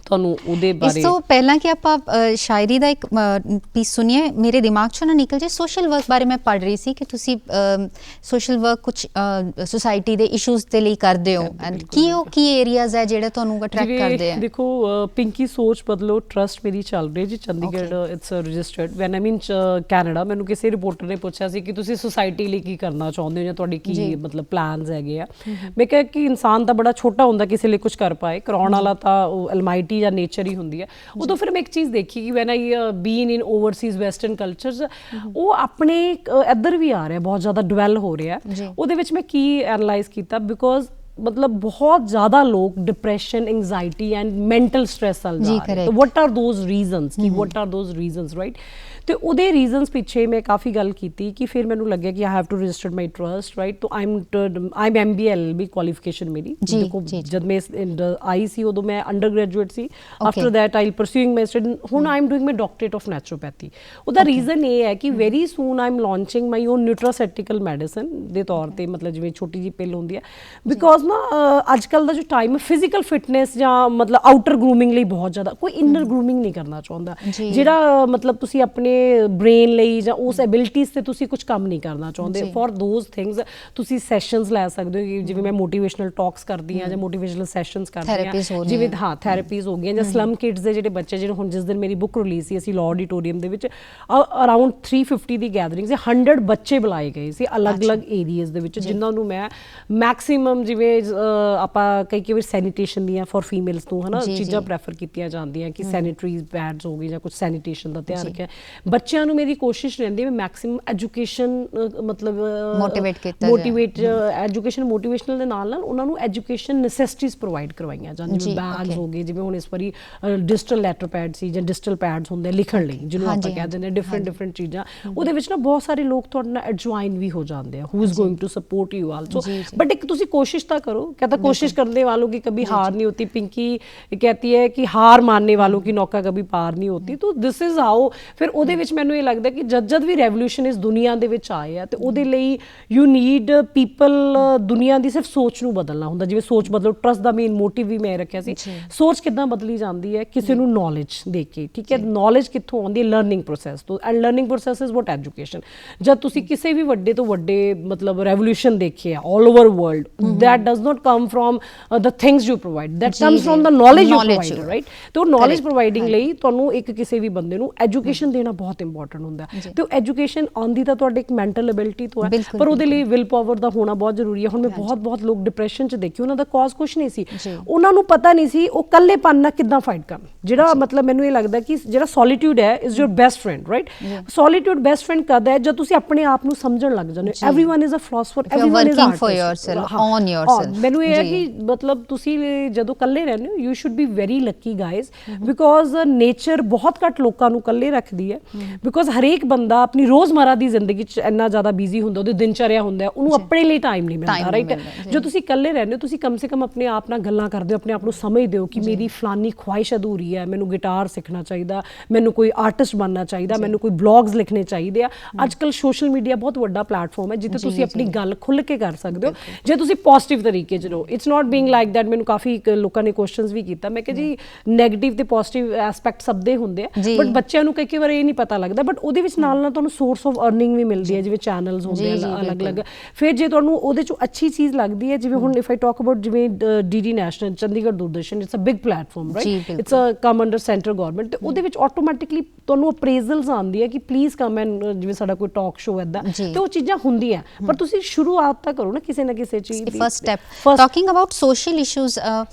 ਤੁਹਾਨੂੰ ਉਹਦੇ ਬਾਰੇ। ਇਸ ਤੋਂ ਪਹਿਲਾਂ ਕਿ ਆਪਾਂ ਸ਼ਾਇਰੀ ਦਾ ਇੱਕ ਪੀਸ ਸੁਣੀਏ, ਮੇਰੇ ਦਿਮਾਗ 'ਚੋਂ ਨਾ ਨਿਕਲ ਜੇ, ਸੋਸ਼ਲ ਵਰਕ ਬਾਰੇ ਮੈਂ ਪੜ੍ਹ ਰਹੀ ਸੀ ਕਿ ਤੁਸੀਂ ਸੋਸ਼ਲ ਵਰਕ ਕੁਝ ਸੋਸਾਇਟੀ ਦੇ ਇਸ਼ੂਜ਼ ਦੇ ਲਈ ਕਰਦੇ ਹੋ, ਐਂਡ ਕੀ ਏਰੀਆਜ਼ ਹੈ ਜਿਹੜੇ ਤੁਹਾਨੂੰ ਅਟਰੈਕਟ ਕਰਦੇ ਆ? ਦੇਖੋ ਪਿੰਕੀ ਸੋਚ ਬਦਲੋ ਟਰਸਟ ਮੇਰੀ ਚੱਲ ਰਹੀ ਜੀ Chandigarh, it's registered. Van I mean Canada, ਮੈਨੂੰ ਕਿਸੇ ਰਿਪੋਰਟਰ ਨੇ ਪੁੱਛਿਆ ਸੀ ਕਿ ਤੁਸੀਂ ਸੋਸਾਇਟੀ ਲਈ ਕੀ ਕਰਨਾ ਚਾਹੁੰਦੇ ਹੋ, ਜਾਂ ਤੁਹਾਡੀ ਕੀ ਮਤਲਬ ਪਲਾਨਸ ਹੈਗੇ ਆ। ਮੈਂ ਕਿਹਾ ਕਿ ਇਨਸਾਨ ਤਾਂ ਬੜਾ ਛੋਟਾ ਹੁੰਦਾ ਕਿਸੇ ਲਈ ਕੁਝ ਕਰ ਪਾਏ, ਕਰਾਉਣ ਵਾਲਾ ਤਾਂ ਅਲਮਾਈਟੀ ਜਾਂ ਨੇਚਰ ਹੀ ਹੁੰਦੀ ਹੈ। ਉਦੋਂ ਫਿਰ ਮੈਂ ਇੱਕ ਚੀਜ਼ ਦੇਖੀ ਕਿ when I been in overseas western cultures, ਉਹ ਆਪਣੇ ਇੱਧਰ ਵੀ ਆ ਰਿਹਾ, ਬਹੁਤ ਜ਼ਿਆਦਾ ਡਿਵੈਲ ਹੋ ਰਿਹਾ। ਉਹਦੇ ਵਿੱਚ ਮੈਂ ਕੀ ਐਨਾਲਾਈਜ਼ ਕੀਤਾ, ਬਿਕੋਜ਼ ਮਤਲਬ ਬਹੁਤ ਜ਼ਿਆਦਾ ਲੋਕ ਡਿਪਰੈਸ਼ਨ, ਐਂਗਜ਼ਾਈਟੀ ਐਂਡ ਮੈਂਟਲ ਸਟ੍ਰੈਸ ਨਾਲ ਜਾ ਰਹੇ। ਵਟ ਆਰ ਦੋਜ਼ ਰੀਜ਼ਨਸ, ਕਿ what are those reasons, right. ਤੇ ਉਹਦੇ ਰੀਜ਼ਨਸ ਪਿੱਛੇ ਮੈਂ ਕਾਫੀ ਗੱਲ ਕੀਤੀ, ਕਿ ਫਿਰ ਮੈਨੂੰ ਲੱਗਿਆ ਕਿ I have to register my trust, right. ਤੋ ਆਈ ਐਮ MBA ਕੁਆਲੀਫਿਕੇਸ਼ਨ ਮੇਰੀ। ਦੇਖੋ ਜਦ ਮੈਂ ਆਈ ਸੀ ਉਦੋਂ ਮੈਂ ਅੰਡਰ ਗ੍ਰੈਜੂਏਟ ਸੀ, after that I pursuing my study, ਹੁਣ I am doing my doctorate of naturopathy. ਉਹਦਾ ਰੀਜ਼ਨ ਇਹ ਹੈ ਕਿ very soon I am launching my own nutraceutical medicine ਦੇ ਤੌਰ ਤੇ, ਮਤਲਬ ਜਿਵੇਂ ਛੋਟੀ ਜਿਹੀ ਪਿੱਲ ਹੁੰਦੀ ਹੈ, ਬਿਕੋਜ਼ ਨਾ ਅੱਜ ਕੱਲ੍ਹ ਦਾ ਜੋ ਟਾਈਮ ਹੈ, ਫਿਜ਼ੀਕਲ ਫਿਟਨੈਸ ਜਾਂ ਮਤਲਬ ਆਊਟਰ ਗਰੂਮਿੰਗ ਲਈ ਬਹੁਤ ਜ਼ਿਆਦਾ, ਕੋਈ ਇਨਰ ਗਰੂਮਿੰਗ ਨਹੀਂ ਕਰਨਾ ਚਾਹੁੰਦਾ, ਜਿਹੜਾ ਮਤਲਬ ਤੁਸੀਂ ਆਪਣੇ ਬ੍ਰੇਨ ਲਈ ਜਾਂ ਉਸ ਐਬਿਲਿਟੀਜ਼ ਤੇ ਤੁਸੀਂ ਕੁਝ ਕੰਮ ਨਹੀਂ ਕਰਨਾ ਚਾਹੁੰਦੇ। ਫॉर ਦੋਜ਼ ਥਿੰਗਸ ਤੁਸੀਂ ਸੈਸ਼ਨਸ ਲੈ ਸਕਦੇ ਹੋ, ਜਿਵੇਂ ਮੈਂ ਮੋਟੀਵੇਸ਼ਨਲ ਟਾਕਸ ਕਰਦੀ ਹਾਂ ਜਾਂ ਮੋਟੀਵੇਸ਼ਨਲ ਸੈਸ਼ਨਸ ਕਰਦੀ ਹਾਂ, ਜਿਵੇਂ ਥੈਰੇਪੀਜ਼ ਹੋ ਗਈਆਂ, ਜਾਂ ਸਲਮ ਕਿਡਸ ਦੇ ਜਿਹੜੇ ਬੱਚੇ, ਜਿਹੜੇ ਹੁਣ ਜਿਸ ਦਿਨ ਮੇਰੀ ਬੁੱਕ ਰਿਲੀਜ਼ ਸੀ, ਅਸੀਂ ਲਾਅ ਆਡੀਟੋਰੀਅਮ ਦੇ ਵਿੱਚ ਅਰਾਊਂਡ 350 ਦੀ ਗੈਦਰਿੰਗ ਸੀ, 100 ਬੱਚੇ ਬੁਲਾਏ ਗਏ ਸੀ ਅਲੱਗ-ਅਲੱਗ ਏਰੀਆਜ਼ ਦੇ ਵਿੱਚ, ਜਿਨ੍ਹਾਂ ਨੂੰ ਮੈਂ ਮੈਕਸਿਮਮ ਜਿਵੇਂ ਆਪਾਂ ਕਈ ਵਾਰ ਸੈਨੀਟੇਸ਼ਨ ਦੀਆਂ ਫॉर ਫੀਮੇਲਸ ਨੂੰ, ਹੈ ਨਾ, ਚੀਜ਼ਾਂ ਪ੍ਰੈਫਰ ਕੀਤੀਆਂ ਜਾਂਦੀਆਂ ਕਿ ਸੈਨੀਟਰੀਜ਼ ਪੈਡਸ ਹੋ ਗਏ ਜਾਂ ਕੁਝ ਸੈਨੀਟੇਸ਼ਨ ਦਾ ਧਿਆਨ ਰੱਖਿਆ। ਬੱਚਿਆਂ ਨੂੰ ਮੇਰੀ ਕੋਸ਼ਿਸ਼ ਰਹਿੰਦੀ ਹੈ ਮੈਕਸਿਮਮ ਐਜੂਕੇਸ਼ਨ, ਮਤਲਬ ਮੋਟੀਵੇਟ ਐਜੂਕੇਸ਼ਨ, ਮੋਟੀਵੇਸ਼ਨਲ ਦੇ ਨਾਲ ਨਾਲ ਉਹਨਾਂ ਨੂੰ ਐਜੂਕੇਸ਼ਨ ਨੈਸੈਸਿਟੀਜ਼ ਪ੍ਰੋਵਾਈਡ ਕਰਵਾਈਆਂ ਜਾਂਦੀਆਂ, ਜਿਵੇਂ ਬੈਗਸ ਹੋ ਗਏ, ਜਿਵੇਂ ਹੁਣ ਇਸ ਵਾਰੀ ਡਿਜੀਟਲ ਲੈਟਰ ਪੈਡ ਸੀ, ਜਾਂ ਡਿਜੀਟਲ ਪੈਡਸ ਹੁੰਦੇ ਲਿਖਣ ਲਈ, ਜਿਹਨੂੰ ਆਪਾਂ ਕਹਿ ਦਿੰਦੇ ਡਿਫਰੈਂਟ ਚੀਜ਼ਾਂ। ਉਹਦੇ ਵਿੱਚ ਨਾ ਬਹੁਤ ਸਾਰੇ ਲੋਕ ਤੁਹਾਡੇ ਨਾਲ ਐਡਜੁਆਇਨ ਵੀ ਹੋ ਜਾਂਦੇ ਆ, who is going to support you also. But ਇੱਕ ਤੁਸੀਂ ਕੋਸ਼ਿਸ਼ ਤਾਂ ਕਰੋ, कहता कोशिश करने वालों की कभी हार नहीं होती। पिंकी कहती है कि हार मानने वालों की नौका कभी पार नहीं होती। तो दिस इज़ हाउ फिर ਉਹਦੇ ਵਿੱਚ ਮੈਨੂੰ ਇਹ ਲੱਗਦਾ ਕਿ ਜਦ ਵੀ ਰੈਵੋਲੂਸ਼ਨ ਇਸ ਦੁਨੀਆ ਦੇ ਵਿੱਚ ਆਏ ਆ, ਤੇ ਉਹਦੇ ਲਈ ਯੂ ਨੀਡ ਪੀਪਲ, ਦੁਨੀਆ ਦੀ ਸਿਰਫ ਸੋਚ ਨੂੰ ਬਦਲਣਾ ਹੁੰਦਾ। ਜਿਵੇਂ ਸੋਚ ਬਦਲੋ, ਟਰਸਟ ਦਾ ਮੇਨ ਮੋਟਿਵ ਵੀ ਮੈਂ ਰੱਖਿਆ ਸੀ। ਸੋਚ ਕਿੱਦਾਂ ਬਦਲੀ ਜਾਂਦੀ ਹੈ? ਕਿਸੇ ਨੂੰ ਨੌਲੇਜ ਦੇ ਕੇ, ਠੀਕ ਹੈ। ਨੌਲੇਜ ਕਿੱਥੋਂ ਆਉਂਦੀ ਹੈ? ਲਰਨਿੰਗ ਪ੍ਰੋਸੈਸ ਤੋਂ। And learning process is what education. ਜਦ ਤੁਸੀਂ ਕਿਸੇ ਵੀ ਵੱਡੇ ਤੋਂ ਵੱਡੇ ਮਤਲਬ ਰੈਵੋਲੂਸ਼ਨ ਦੇਖੇ ਆ all over world, that does not come from the things you provide, that comes from the knowledge you provide, right. ਤੇ ਉਹ ਨੌਲੇਜ ਪ੍ਰੋਵਾਈਡਿੰਗ ਲਈ ਤੁਹਾਨੂੰ ਇੱਕ ਕਿਸੇ ਵੀ ਬੰਦੇ ਨੂੰ ਐਜੂਕੇਸ਼ਨ ਦੇਣਾ ਬਹੁਤ ਇੰਪੋਰਟੈਂਟ ਹੁੰਦਾ। ਤੇ ਉਹ ਐਜੂਕੇਸ਼ਨ ਆਉਂਦੀ ਤਾਂ ਤੁਹਾਡੇ ਇੱਕ ਮੈਂਟਲ ਐਬਿਲਿਟੀ ਤੋਂ ਹੈ, ਪਰ ਉਹਦੇ ਲਈ ਵਿਲ ਪਾਵਰ ਦਾ ਹੋਣਾ ਬਹੁਤ ਜ਼ਰੂਰੀ ਹੈ। ਹੁਣ ਮੈਂ ਬਹੁਤ ਲੋਕ ਡਿਪਰੈਸ਼ਨ 'ਚ ਦੇਖੇ, ਉਹਨਾਂ ਦਾ ਕਾਜ਼ ਕੁਛ ਨਹੀਂ ਸੀ, ਉਹਨਾਂ ਨੂੰ ਪਤਾ ਨਹੀਂ ਸੀ ਉਹ ਇਕੱਲੇਪਨ ਨਾਲ ਕਿੱਦਾਂ ਫਾਈਟ ਕਰਨ। ਜਿਹੜਾ ਮਤਲਬ ਮੈਨੂੰ ਇਹ ਲੱਗਦਾ ਕਿ ਜਿਹੜਾ ਸੋਲੀਟਿਊਡ ਹੈ is your best friend, right. Solitude best friend ਕਦ ਹੈ? ਜਦ ਤੁਸੀਂ ਆਪਣੇ ਆਪ ਨੂੰ ਸਮਝਣ ਲੱਗ ਜਾਂਦੇ ਹੋ। Everyone is a philosopher, everyone is artist, yourself. ਮੈਨੂੰ ਇਹ ਹੈ ਜੀ। ਕਿ ਮਤਲਬ ਤੁਸੀਂ ਜਦੋਂ ਇਕੱਲੇ ਰਹਿੰਦੇ ਹੋ you should be very Lucky guys, because nature ਬਹੁਤ ਘੱਟ ਲੋਕਾਂ ਨੂੰ ਇਕੱਲੇ ਰੱਖਦੀ ਹੈ, ਬਿਕੋਜ਼ ਹਰੇਕ ਬੰਦਾ ਆਪਣੀ ਰੋਜ਼ਮਰਾ ਦੀ ਜ਼ਿੰਦਗੀ 'ਚ ਇੰਨਾ ਜ਼ਿਆਦਾ ਬਿਜ਼ੀ ਹੁੰਦਾ, ਉਹਦੀ ਦਿਨਚਰਿਆ ਹੁੰਦਾ, ਉਹਨੂੰ ਆਪਣੇ ਲਈ ਟਾਈਮ ਨਹੀਂ ਮਿਲਦਾ, ਰਾਈਟ। ਜੋ ਤੁਸੀਂ ਇਕੱਲੇ ਰਹਿੰਦੇ ਹੋ ਤੁਸੀਂ ਕਮ ਸੇ ਕਮ ਆਪਣੇ ਆਪ ਨਾਲ ਗੱਲਾਂ ਕਰਦੇ ਹੋ, ਆਪਣੇ ਆਪ ਨੂੰ ਸਮਝਦੇ ਹੋ ਕਿ ਮੇਰੀ ਫਲਾਨੀ ਖੁਆਇਸ਼ ਅਧੂਰੀ ਹੈ, ਮੈਨੂੰ ਗਿਟਾਰ ਸਿੱਖਣਾ ਚਾਹੀਦਾ, ਮੈਨੂੰ ਕੋਈ ਆਰਟਿਸਟ ਬਣਨਾ ਚਾਹੀਦਾ, ਮੈਨੂੰ ਕੋਈ ਬਲੌਗਸ ਲਿਖਣੇ ਚਾਹੀਦੇ ਆ। ਅੱਜ ਕੱਲ੍ਹ ਸੋਸ਼ਲ ਮੀਡੀਆ ਬਹੁਤ ਵੱਡਾ ਪਲੇਟਫਾਰਮ ਹੈ ਜਿੱਥੇ ਤੁਸੀਂ ਆਪਣੀ ਗੱਲ ਖੁੱਲ੍ਹ ਕੇ ਕਰ ਸਕਦੇ ਹੋ ਜੇ ਤੁਸੀਂ ਪੋਜ਼ਿਟਿਵ ਤਰੀਕੇ 'ਚ ਰਹੋ। It's not being like that. ਮੈਨੂੰ ਕਾਫੀ ਲੋਕਾਂ ਨੇ ਕੁਐਸਚਨਸ ਵੀ ਕੀਤਾ, ਮੈਂ ਕਿਹਾ ਜੀ ਨੈਗੇਟਿਵ ਤੇ ਪੋਜ਼ਿਟਿਵ ਐਸਪੈਕਟ ਸਭ ਦੇ ਹੁੰਦੇ ਆ, ਬਟ ਬੱਚਿਆਂ ਨੂੰ ਕਈ ਵਾਰ ਇਹ ਨਹੀਂ ਪਤਾ ਲੱਗਦਾ, ਬਟ ਉਹਦੇ ਵਿੱਚ ਨਾਲ ਨਾਲ ਤੁਹਾਨੂੰ ਸੋਰਸ ਆਫ ਅਰਨਿੰਗ ਵੀ ਮਿਲਦੀ ਹੈ, ਜਿਵੇਂ ਚੈਨਲਸ ਹੁੰਦੇ ਆ ਅਲੱਗ-ਅਲੱਗ। ਫਿਰ ਜੇ ਤੁਹਾਨੂੰ ਉਹਦੇ 'ਚੋਂ ਅੱਛੀ ਚੀਜ਼ ਲੱਗਦੀ ਹੈ, ਜਿਵੇਂ ਹੁਣ ਇਫ ਆਈ ਟਾਕ ਅਬਾਊਟ ਜਿਵੇਂ DD national, Chandigarh Doordarshan, it's a big platform, right, it's a come under central government, ਤੇ ਉਹਦੇ ਵਿੱਚ ਆਟੋਮੈਟਿਕਲੀ ਤੁਹਾਨੂੰ ਅਪਰੇਜ਼ਲਸ ਆਉਂਦੀ ਹੈ ਕਿ ਪਲੀਜ਼ ਕਮ ਐਂਡ, ਜਿਵੇਂ ਸਾਡਾ ਕੋਈ ਟਾਕ ਸ਼ੋ ਇੱਦਾਂ, ਤੇ ਉਹ ਚੀਜ਼ਾਂ ਹੁੰਦੀਆਂ, ਪਰ ਤੁਸੀਂ ਸ਼ੁਰੂਆਤ ਤਾਂ ਕਰੋ ਨਾ ਕਿਸੇ ਨਾ ਕਿਸੇ ਚੀਜ਼ ਦੀ। First step talking about social issues,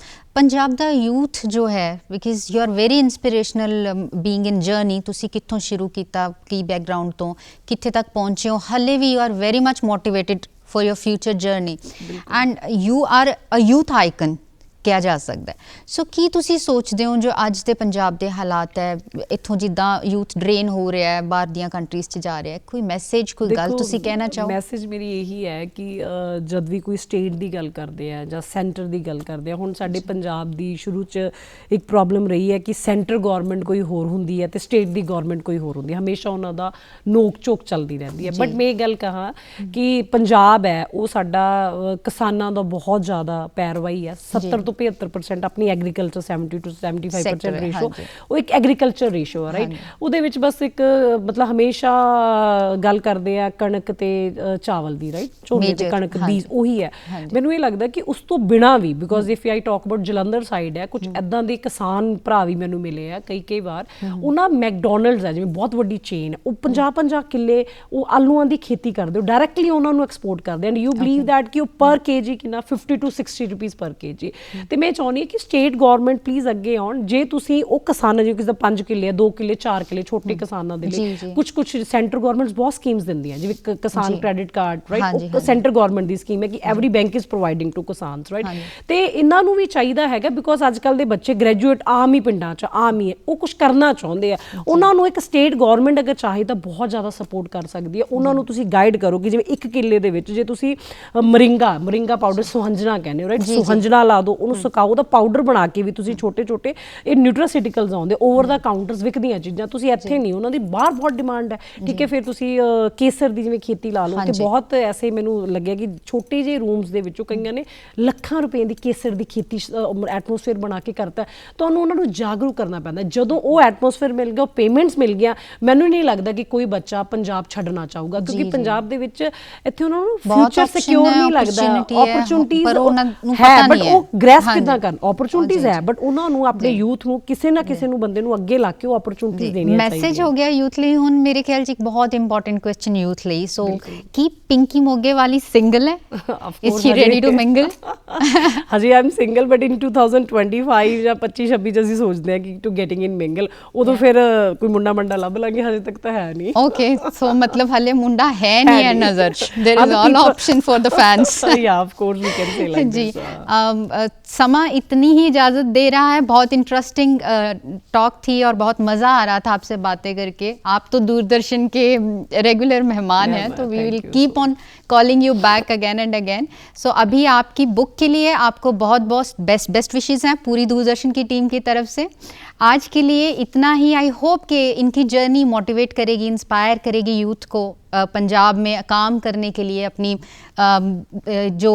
Punjab the youth ਜੋ ਹੈ, because you are very inspirational being in journey, ਤੁਸੀਂ ਕਿੱਥੋਂ ਸ਼ੁਰੂ ਕੀਤਾ, ਕੀ ਬੈਕਗ੍ਰਾਉਂਡ ਤੋਂ ਕਿੱਥੇ ਤੱਕ ਪਹੁੰਚੇ ਹੋ, ਹਲੇ ਵੀ you are very much motivated for your future journey and you are a youth icon ਕਿਹਾ ਜਾ ਸਕਦਾ ਹੈ। ਸੋ ਕੀ ਤੁਸੀਂ ਸੋਚਦੇ ਹੋ ਜੋ ਅੱਜ ਦੇ ਪੰਜਾਬ ਦੇ ਹਾਲਾਤ ਹੈ, ਇੱਥੋਂ ਜਿੱਦਾਂ ਯੂਥ ਡਰੇਨ ਹੋ ਰਿਹਾ ਹੈ, ਬਾਹਰ ਦੀਆਂ ਕੰਟਰੀਜ਼ 'ਚ ਜਾ ਰਿਹਾ ਹੈ, ਕੋਈ ਮੈਸੇਜ, ਕੋਈ ਗੱਲ ਤੁਸੀਂ ਕਹਿਣਾ ਚਾਹੋ? ਮੈਸੇਜ ਮੇਰੀ ਇਹੀ ਹੈ ਕਿ ਜਦ ਵੀ ਕੋਈ ਸਟੇਟ ਦੀ ਗੱਲ ਕਰਦੇ ਆ ਜਾਂ ਸੈਂਟਰ ਦੀ ਗੱਲ ਕਰਦੇ ਆ, ਹੁਣ ਸਾਡੇ ਪੰਜਾਬ ਦੀ ਸ਼ੁਰੂ 'ਚ ਇੱਕ ਪ੍ਰੋਬਲਮ ਰਹੀ ਹੈ ਕਿ ਸੈਂਟਰ ਗੌਰਮੈਂਟ ਕੋਈ ਹੋਰ ਹੁੰਦੀ ਹੈ ਤੇ ਸਟੇਟ ਦੀ ਗੌਰਮੈਂਟ ਕੋਈ ਹੋਰ ਹੁੰਦੀ ਹੈ, ਹਮੇਸ਼ਾ ਉਹਨਾਂ ਦਾ ਨੋਕ ਝੋਕ ਚੱਲਦੀ ਰਹਿੰਦੀ ਹੈ। ਬਟ ਮੈਂ ਇਹ ਗੱਲ ਕਹਾਂ ਕਿ ਪੰਜਾਬ ਹੈ ਉਹ ਸਾਡਾ ਕਿਸਾਨਾਂ ਦਾ ਬਹੁਤ ਜ਼ਿਆਦਾ ਪੈਰਵਾਈ ਹੈ, 70 ਤੋਂ 75% ਆਪਣੀ ਐਗਰੀਕਲਚਰ, 70 to 75% ਰੇਸ਼ੋ, ਉਹ ਇੱਕ ਐਗਰੀਕਲਚਰ ਰੇਸ਼ੋ ਹੈ, ਰਾਈਟ। ਉਹਦੇ ਵਿੱਚ ਬਸ ਇੱਕ ਮਤਲਬ ਹਮੇਸ਼ਾ ਗੱਲ ਕਰਦੇ ਆ ਕਣਕ ਤੇ ਚਾਵਲ ਦੀ, ਰਾਈਟ, ਝੋਨੇ ਤੇ ਕਣਕ, ਬੀਜ ਉਹੀ ਹੈ। ਮੈਨੂੰ ਇਹ ਲੱਗਦਾ ਕਿ ਉਸ ਤੋਂ ਬਿਨਾਂ ਵੀ, because if I talk about Jalandhar side ਹੈ, ਕੁਝ ਇੱਦਾਂ ਦੇ ਕਿਸਾਨ ਭਰਾ ਵੀ ਮੈਨੂੰ ਮਿਲੇ ਆ ਕਈ ਵਾਰ, ਉਹਨਾਂ ਮੈਕਡੋਨਲਡਸ ਹੈ ਜਿਵੇਂ ਬਹੁਤ ਵੱਡੀ ਚੇਨ, ਉਹ 50 ਕਿੱਲੇ ਉਹ ਆਲੂਆਂ ਦੀ ਖੇਤੀ ਕਰਦੇ ਹੋ, ਡਾਇਰੈਕਟਲੀ ਉਹਨਾਂ ਨੂੰ ਐਕਸਪੋਰਟ ਕਰਦੇ, ਐਂਡ ਯੂ ਬਲੀਵ ਦੈਟ ਕਿ ਉਹ ਪਰ ਕੇਜੀ ਕਿੰਨਾ 50 to 60 ਰੁਪੀਜ਼ ਪਰ ਕੇਜੀ। ਤੇ ਮੈਂ ਚਾਹੁੰਦੀ ਹਾਂ ਕਿ ਸਟੇਟ ਗੌਰਮੈਂਟ ਪਲੀਜ਼ ਅੱਗੇ ਆਉਣ, ਜੇ ਤੁਸੀਂ ਉਹ ਕਿਸਾਨਾਂ ਜਿਵੇਂ ਕਿਸੇ ਦਾ 5 ਕਿੱਲੇ 2 ਕਿੱਲੇ 4 ਕਿੱਲੇ ਛੋਟੇ ਕਿਸਾਨਾਂ ਦੇ ਲਈ ਕੁਝ ਸੈਂਟਰ ਗੌਰਮੈਂਟਸ ਬਹੁਤ ਸਕੀਮਸ ਦਿੰਦੀਆਂ, ਜਿਵੇਂ ਕਿਸਾਨ ਕ੍ਰੈਡਿਟ ਕਾਰਡ, ਰਾਈਟ, ਉਹ ਸੈਂਟਰ ਗੌਰਮੈਂਟ ਦੀ ਸਕੀਮ ਹੈ ਕਿ every bank is providing to ਕਿਸਾਨਸ, ਰਾਈਟ। ਤੇ ਇਹਨਾਂ ਨੂੰ ਵੀ ਚਾਹੀਦਾ ਹੈਗਾ, ਬਿਕੋਜ਼ ਅੱਜ ਕੱਲ੍ਹ ਦੇ ਬੱਚੇ ਗ੍ਰੈਜੂਏਟ ਆਮ ਹੀ ਪਿੰਡਾਂ 'ਚ ਆਮ ਹੀ ਹੈ, ਉਹ ਕੁਝ ਕਰਨਾ ਚਾਹੁੰਦੇ ਆ, ਉਹਨਾਂ ਨੂੰ ਇੱਕ ਸਟੇਟ ਗੌਰਮੈਂਟ ਅਗਰ ਚਾਹੇ ਤਾਂ ਬਹੁਤ ਜ਼ਿਆਦਾ ਸਪੋਰਟ ਕਰ ਸਕਦੀ ਹੈ। ਉਹਨਾਂ ਨੂੰ ਤੁਸੀਂ ਗਾਈਡ ਕਰੋ ਕਿ ਜਿਵੇਂ 1 ਕਿੱਲੇ ਦੇ ਵਿੱਚ ਜੇ ਤੁਸੀਂ ਮਰਿੰਗਾ ਪਾਊਡਰ, ਸੁਹੰਜਣਾ ਕਹਿੰਦੇ ਹੋ, ਰਾਈਟ, ਸੁਹੰਜਣਾ ਲਾ ਦਿਓ, ਉਹਨੂੰ ਸੁਕਾਓ, ਉਹਦਾ ਪਾਊਡਰ ਬਣਾ ਕੇ ਵੀ ਤੁਸੀਂ ਛੋਟੇ ਇਹ ਨਿਊਟਰਾਸਿਟੀਕਲਸ ਆਉਂਦੇ, ਓਵਰ ਦਾ ਕਾਊਂਟਰਸ ਵਿਕਦੀਆਂ ਚੀਜ਼ਾਂ, ਤੁਸੀਂ ਇੱਥੇ ਨਹੀਂ, ਉਹਨਾਂ ਦੀ ਬਾਹਰ ਬਹੁਤ ਡਿਮਾਂਡ ਹੈ, ਠੀਕ ਹੈ। ਫਿਰ ਤੁਸੀਂ ਕੇਸਰ ਦੀ ਜਿਵੇਂ ਖੇਤੀ ਲਾ ਲਓ, ਤੇ ਬਹੁਤ ਐਸੇ ਮੈਨੂੰ ਲੱਗਿਆ ਕਿ ਛੋਟੇ ਜਿਹੇ ਰੂਮਸ ਦੇ ਵਿੱਚੋਂ ਕਈਆਂ ਨੇ ਲੱਖਾਂ ਰੁਪਏ ਦੀ ਕੇਸਰ ਦੀ ਖੇਤੀ ਐਟਮੋਸਫੇਅਰ ਬਣਾ ਕੇ ਕਰਤਾ। ਤੁਹਾਨੂੰ ਉਹਨਾਂ ਨੂੰ ਜਾਗਰੂਕ ਕਰਨਾ ਪੈਂਦਾ। ਜਦੋਂ ਉਹ ਐਟਮੋਸਫੇਅਰ ਮਿਲ ਗਿਆ, ਉਹ ਪੇਮੈਂਟਸ ਮਿਲ ਗਿਆ, ਮੈਨੂੰ ਨਹੀਂ ਲੱਗਦਾ ਕਿ ਕੋਈ ਬੱਚਾ ਪੰਜਾਬ ਛੱਡਣਾ ਚਾਹੂਗਾ, ਕਿਉਂਕਿ ਪੰਜਾਬ ਦੇ ਵਿੱਚ ਇੱਥੇ ਉਹਨਾਂ ਨੂੰ ਫਿਊਚਰ ਸਿਕਿਉਰ ਨਹੀਂ ਲੱਗਦਾ, ਓਪਰਚੁਨਿਟੀਜ਼ ਹੈ, ਬਟ ਉਹ ਗ੍ਰੈਸ ਕਿੱਦਾਂ ਕਰਨ, ਓਪਰਚੁਨਿਟੀਜ਼ ਹੈ, ਬਟ ਉਹਨਾਂ ਨੂੰ ਆਪਣੇ ਯੂਥ ਨੂੰ ਕਿਸੇ ਨਾ ਕਿਸੇ ਨੂੰ ਬੰਦੇ ਨੂੰ ਅੱਗੇ ਲਾ ਕੇ ਉਹ ਓਪਰਚੁਨਿਟੀਜ਼ ਦੇਣੀਆਂ ਚਾਹੀਦੀਆਂ। ਮੈਸੇਜ ਹੋ ਗਿਆ ਯੂਥ ਲਈ। ਹੁਣ ਮੇਰੇ ਖਿਆਲ 'ਚ ਇੱਕ ਬਹੁਤ ਇੰਪੋਰਟੈਂਟ ਕੁਐਸਚਨ ਯੂਥ ਲਈ, ਸੋ ਕੀ ਪਿੰਕੀ ਮੋਗੇ ਵਾਲੀ ਸਿੰਗਲ ਹੈ? Is she ready to mingle? ਹਜੇ I am single, but in 2025 ਜਾਂ 25-26 ਅਸੀਂ ਸੋਚਦੇ ਹਾਂ ਕਿ ਟੂ ਗੈਟਿੰਗ ਇਨ ਮਿੰਗਲ, ਉਦੋਂ ਫਿਰ ਕੋਈ ਮੁੰਡਾ ਲੱਭ ਲਾਂਗੇ, ਹਜੇ ਤੱਕ ਤਾਂ ਹੈ ਨਹੀਂ। ਓਕੇ, ਸੋ ਮਤਲਬ ਹਲੇ ਮੁੰਡਾ ਹੈ ਨਹੀਂ ਹੈ ਨਜ਼ਰ 'ਚ, there is all option for the fans. या of course we can say like जी। समा इतनी ही इजाज़त दे रहा है, बहुत इंटरेस्टिंग टॉक थी और बहुत मज़ा आ रहा था आपसे बातें करके। आप तो दूरदर्शन के रेगुलर मेहमान हैं, तो we will keep on calling you back again and again. So अभी आपकी बुक के लिए आपको बहुत बहुत बेस्ट विशेज़ हैं पूरी दूरदर्शन की टीम की तरफ से। आज के लिए इतना ही। आई होप कि इनकी जर्नी मोटिवेट करेगी, इंस्पायर करेगी यूथ को पंजाब में काम करने के लिए, अपनी जो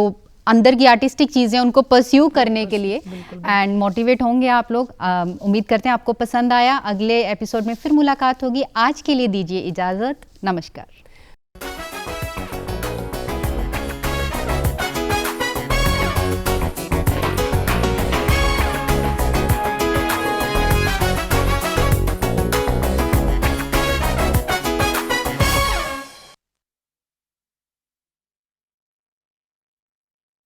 अंदर की आर्टिस्टिक चीज़ें उनको परस्यू करने के लिए, एंड मोटिवेट होंगे आप लोग। उम्मीद करते हैं आपको पसंद आया। अगले एपिसोड में फिर मुलाकात होगी। आज के लिए दीजिए इजाज़त। नमस्कार।